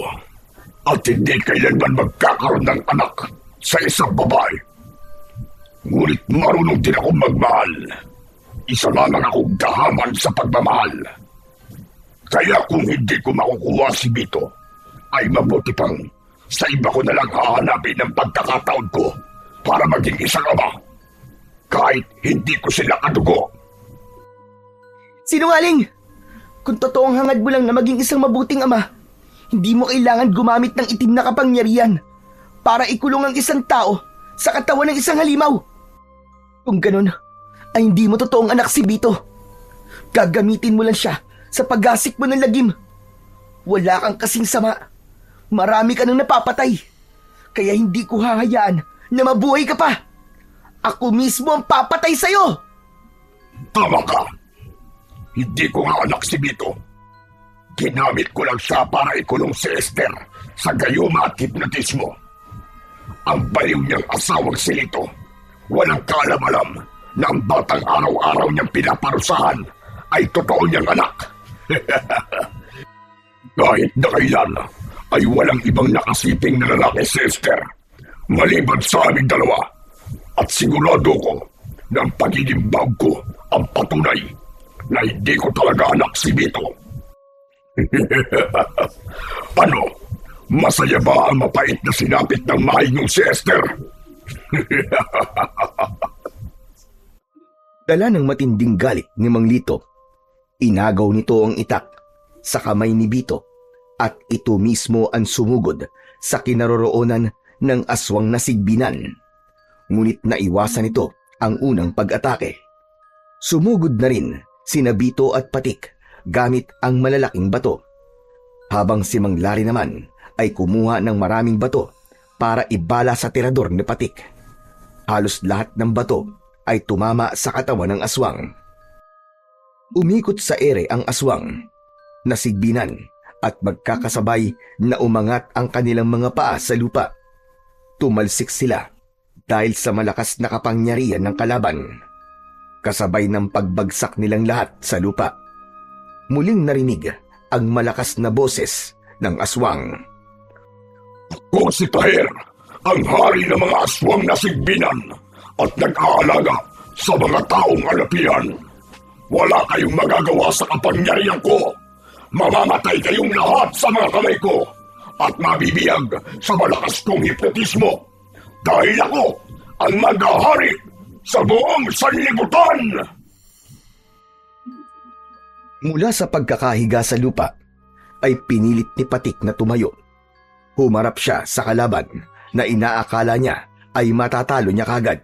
at hindi kailanman magkakaroon ng anak sa isang babae. Ngunit marunong din akong magmahal. Isa lamang akong gahaman sa pagmamahal. Kaya kung hindi ko makukuha si Bito, ay mabuti pang sa iba ko na lang hahanapin ang pagkakataon ko para maging isang ama. Kahit hindi ko sila kadugo. Sinungaling! Kung totoong hangad mo lang na maging isang mabuting ama, hindi mo kailangan gumamit ng itim na kapangyarihan para ikulong ang isang tao sa katawan ng isang halimaw. Kung ganun, ay hindi mo totoong anak si Bito. Gagamitin mo lang siya sa paggasik mo ng lagim. Wala kang kasing sama. Marami ka nang napapatay. Kaya hindi ko hahayaan na mabuhay ka pa. Ako mismo ang papatay sa'yo. Tama ka. Hindi ko nga anak si Bito. Ginamit ko lang siya para ikulong si Esther sa gayuma at hipnotismo. Ang baliw niyang asawang si Lito, walang kaalam-alam na ang batang araw-araw niyang pinaparusahan ay totoo niyang anak. Kahit na kailan ay walang ibang nakasiping na lalaki si Esther maliban sa aming dalawa. At sigurado ko na ang pagiging bawg ko ang patunay na hindi ko talaga anak si Bito. Ano? Masaya ba ang mapait na sinapit ng maingong si Esther? Dala ng matinding galit ni Mang Lito. Inagaw nito ang itak sa kamay ni Bito at ito mismo ang sumugod sa kinaroroonan ng aswang na sigbinan. Ngunit naiwasan nito ang unang pag-atake. Sumugod na rin sina Bito at Patik gamit ang malalaking bato. Habang si Mang Lari naman ay kumuha ng maraming bato para ibala sa tirador ni Patik. Halos lahat ng bato ay tumama sa katawan ng aswang. Umikot sa ere ang aswang, nasigbinan at magkakasabay na umangat ang kanilang mga paa sa lupa. Tumalsik sila dahil sa malakas na kapangyarihan ng kalaban. Kasabay ng pagbagsak nilang lahat sa lupa. Muling narinig ang malakas na boses ng aswang. Ako si Taher, ang hari ng mga aswang na sigbinan at nag-aalaga sa mga taong alapian. Wala kayong magagawa sa kapangyarihan ko. Mamamatay kayong lahat sa mga kamay ko at mabibiyag sa malakas kong hipnotismo. Dahil ako ang maghahari sa buong sanlibutan! Mula sa pagkakahiga sa lupa, ay pinilit ni Patik na tumayo. Humarap siya sa kalaban na inaakala niya ay matatalo niya kagad.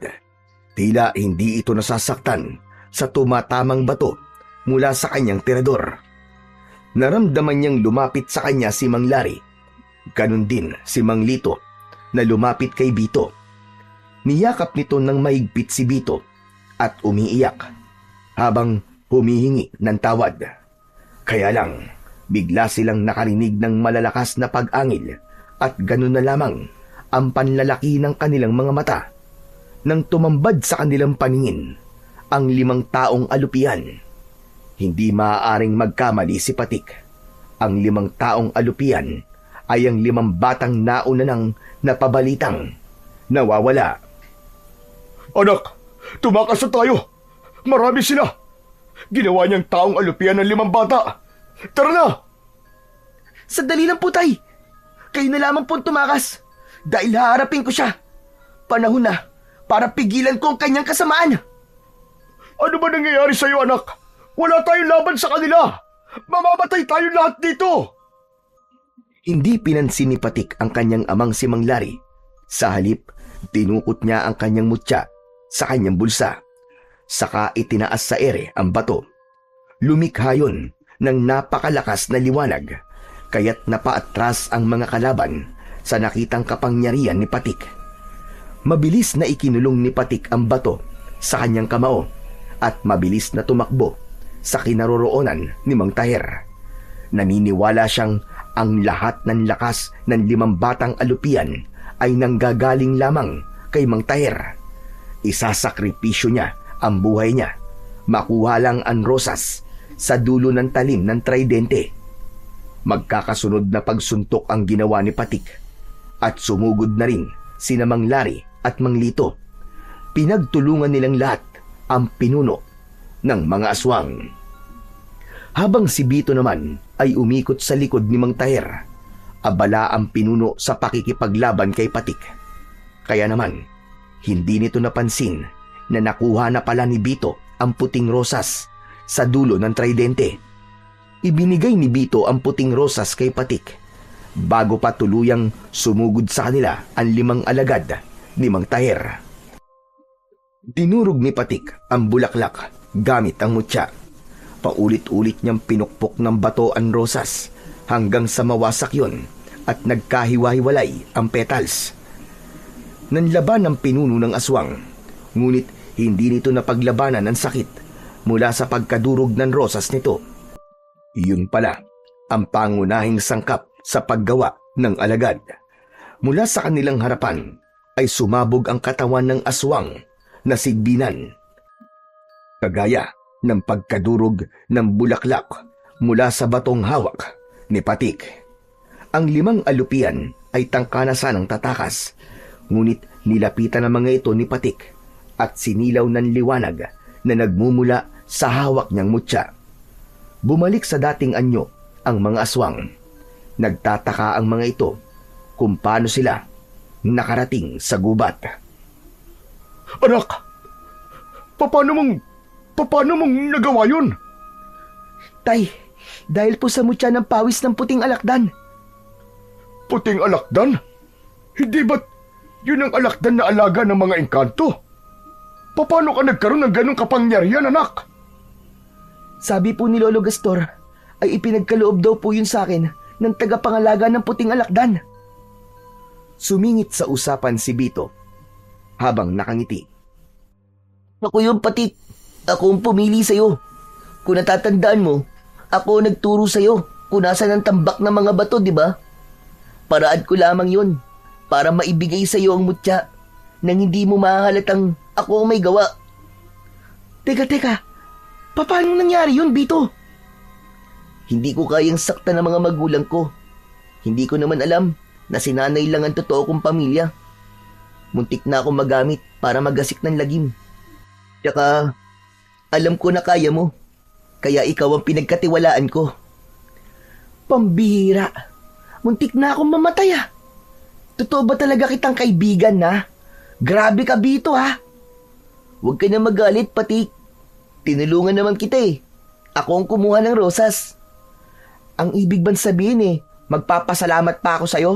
Tila hindi ito nasasaktan sa tumatamang bato mula sa kanyang tirador. Naramdaman niyang lumapit sa kanya si Mang Lari. Ganon din si Mang Lito na lumapit kay Bito. Niyakap nito ng mahigpit si Bito at umiiyak habang humihingi ng tawad. Kaya lang, bigla silang nakarinig ng malalakas na pag-angil at ganun na lamang ang panlalaki ng kanilang mga mata. Nang tumambad sa kanilang paningin ang 5 taong alupian. Hindi maaaring magkamali si Patik. Ang 5 taong alupian ay ang 5 batang nauna nang napabalitang nawawala. Anak, tumakas na tayo. Marami sila. Ginawa niyang taong alupian ng 5 bata. Tara na! Sandali lang po, Tay. Kayo na lamang po tumakas dahil haharapin ko siya. Panahon na para pigilan ko ang kanyang kasamaan. Ano ba nangyayari sa'yo, anak? Wala tayong laban sa kanila. Mamamatay tayo lahat dito. Hindi pinansin ni Patik ang kanyang amang si Mang Lari. Sa halip, tinukot niya ang kanyang mutya sa kanyang bulsa. Saka itinaas sa ere ang bato. Lumikha yun ng napakalakas na liwanag, kaya't napaatras ang mga kalaban sa nakitang kapangyarihan ni Patik. Mabilis na ikinulong ni Patik ang bato sa kanyang kamao at mabilis na tumakbo sa kinaroroonan ni Mang Taher. Naniniwala siyang ang lahat ng lakas ng 5 batang alupian ay nanggagaling lamang kay Mang Taher. Isasakripisyo niya ang buhay niya, makuha lang ang rosas sa dulo ng talim ng tridente. Magkakasunod na pagsuntok ang ginawa ni Patik at sumugod na rin sina Mang Lari at Mang Lito. Pinagtulungan nilang lahat ang pinuno ng mga aswang. Habang si Bito naman ay umikot sa likod ni Mang Taher, abala ang pinuno sa pakikipaglaban kay Patik. Kaya naman, hindi nito napansin na nakuha na pala ni Bito ang puting rosas sa dulo ng tridente. Ibinigay ni Bito ang puting rosas kay Patik bago pa tuluyang sumugod sa kanila ang 5 alagad ni Mang Taher. Dinurog ni Patik ang bulaklak gamit ang mutya. Paulit-ulit niyang pinukpok ng bato ang rosas hanggang sa mawasak yon at nagkahiwa-hiwalay ang petals. Nanlaban ang pinuno ng aswang, ngunit hindi nito napaglabanan ang sakit mula sa pagkadurog ng rosas nito. Iyon pala ang pangunahing sangkap sa paggawa ng alagad. Mula sa kanilang harapan ay sumabog ang katawan ng aswang na sigbinan. Kagaya ng pagkadurog ng bulaklak mula sa batong hawak ni Patik. Ang 5 alupian ay tangkanasan ng tatakas, ngunit nilapitan ng mga ito ni Patik at sinilaw ng liwanag na nagmumula sa hawak niyang mutya. Bumalik sa dating anyo ang mga aswang. Nagtataka ang mga ito kung paano sila nakarating sa gubat. Anak, paano mong nagawa yun? Tay, dahil po sa mutya ng pawis ng puting alakdan. Puting alakdan? Hindi ba't yun ang alakdan na alaga ng mga engkanto? Paano ka nagkaroon ng ganong kapangyarihan, anak? Sabi po ni Lolo Gastor ay ipinagkaloob daw po yun sa akin ng tagapangalaga ng puting alakdan. Sumingit sa usapan si Bito habang nakangiti. Ako yun, Patik. Ako ang pumili sa'yo. Kung natatandaan mo, ako nagturo sa'yo kung nasan ang tambak ng mga bato, di ba? Paraan ko lamang yun para maibigay sa'yo ang mutya nang hindi mo mahahalatang ako ang may gawa. Teka. Paano nangyari yun, Bito? Hindi ko kayang sakta ng mga magulang ko. Hindi ko naman alam na si nanay lang ang totoo kong pamilya. Muntik na akong magamit para magasik ng lagim. Tsaka, alam ko na kaya mo. Kaya ikaw ang pinagkatiwalaan ko. Pambihira. Muntik na akong mamatay ah. Totoo ba talaga kitang kaibigan na? Grabe ka, Bito ha. Huwag ka na magalit, Patik. Tinulungan naman kita eh. Ako ang kumuha ng rosas. Ang ibig bang sabihin magpapasalamat pa ako sa'yo?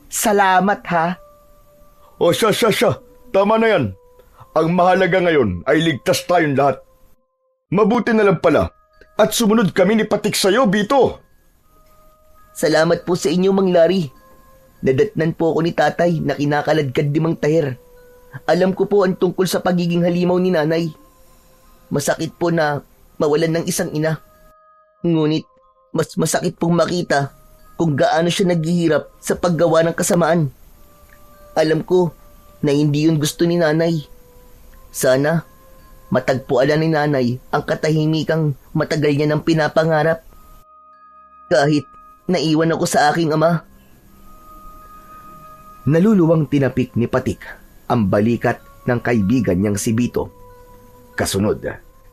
Salamat ha. O siya. Tama na yan. Ang mahalaga ngayon ay ligtas tayong lahat. Mabuti na lang pala at sumunod kami ni Patik sa'yo, Bito. Salamat po sa inyo, Mang Larry. Nadatnan po ako ni tatay na kinakaladkad ni Mang Taher. Alam ko po ang tungkol sa pagiging halimaw ni nanay. Masakit po na mawalan ng isang ina. Ngunit mas masakit pong makita kung gaano siya naghihirap sa paggawa ng kasamaan. Alam ko na hindi yun gusto ni nanay. Sana matagpuan ni nanay ang katahimikang matagal niya ng pinapangarap. Kahit naiwan ako sa aking ama. Naluluwang tinapik ni Patik ang balikat ng kaibigan niyang si Bito. Kasunod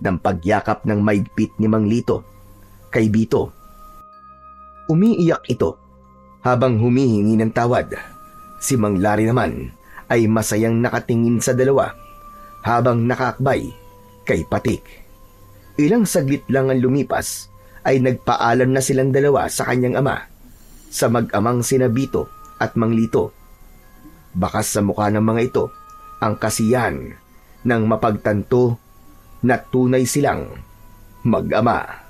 ng pagyakap ng maigpit ni Mang Lito kay Bito. Umiiyak ito habang humihingi ng tawad. Si Mang Larry naman ay masayang nakatingin sa dalawa habang nakaakbay kay Patik. Ilang saglit lang ang lumipas ay nagpaalam na silang dalawa sa kanyang ama, sa mag-amang sina Bito at Mang Lito. Bakas sa mukha ng mga ito ang kasiyahan ng mapagtanto na tunay silang mag-ama.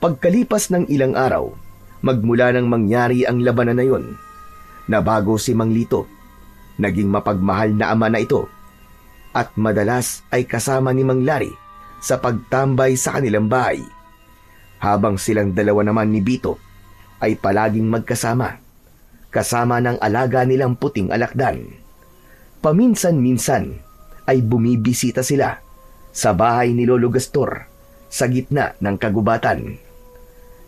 Pagkalipas ng ilang araw, magmula nang mangyari ang labanan na yun, nabago si Mang Lito. Naging mapagmahal na ama na ito at madalas ay kasama ni Mang Larry sa pagtambay sa kanilang bahay. Habang silang dalawa naman ni Bito ay palaging magkasama, kasama ng alaga nilang puting alakdan. Paminsan-minsan ay bumibisita sila sa bahay ni Lolo Gastor sa gitna ng kagubatan.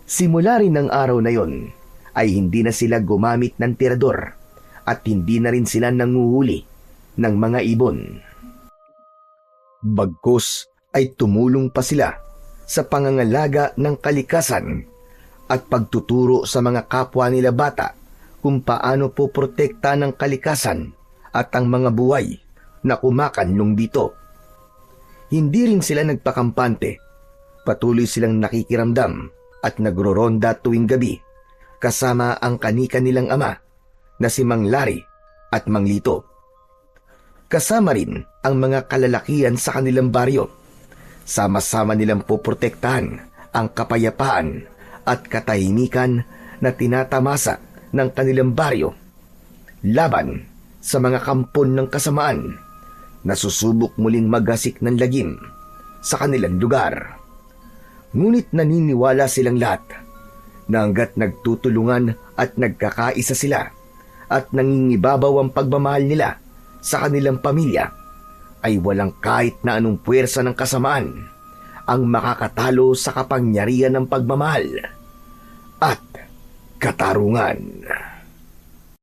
Simula rin ng araw na yon ay hindi na sila gumamit ng tirador at hindi na rin sila nanguhuli ng mga ibon. Bagkus ay tumulong pa sila sa pangangalaga ng kalikasan at pagtuturo sa mga kapwa nila bata kung paano poprotekta ng kalikasan at ang mga buhay na kumakanlong dito. Hindi rin sila nagpakampante. Patuloy silang nakikiramdam at nagroronda tuwing gabi kasama ang kanika nilang ama na si Mang Larry at Mang Lito. Kasama rin ang mga kalalakihan sa kanilang baryo. Sama-sama nilang poprotektahan ang kapayapaan at katahimikan na tinatamasa ng kanilang baryo laban sa mga kampon ng kasamaan na susubok muling maghasik ng lagim sa kanilang lugar. Ngunit naniniwala silang lahat na hanggat nagtutulungan at nagkakaisa sila at nangingibabaw ang pagmamahal nila sa kanilang pamilya, ay walang kahit na anong puwersa ng kasamaan ang makakatalo sa kapangyarihan ng pagmamahal at katarungan.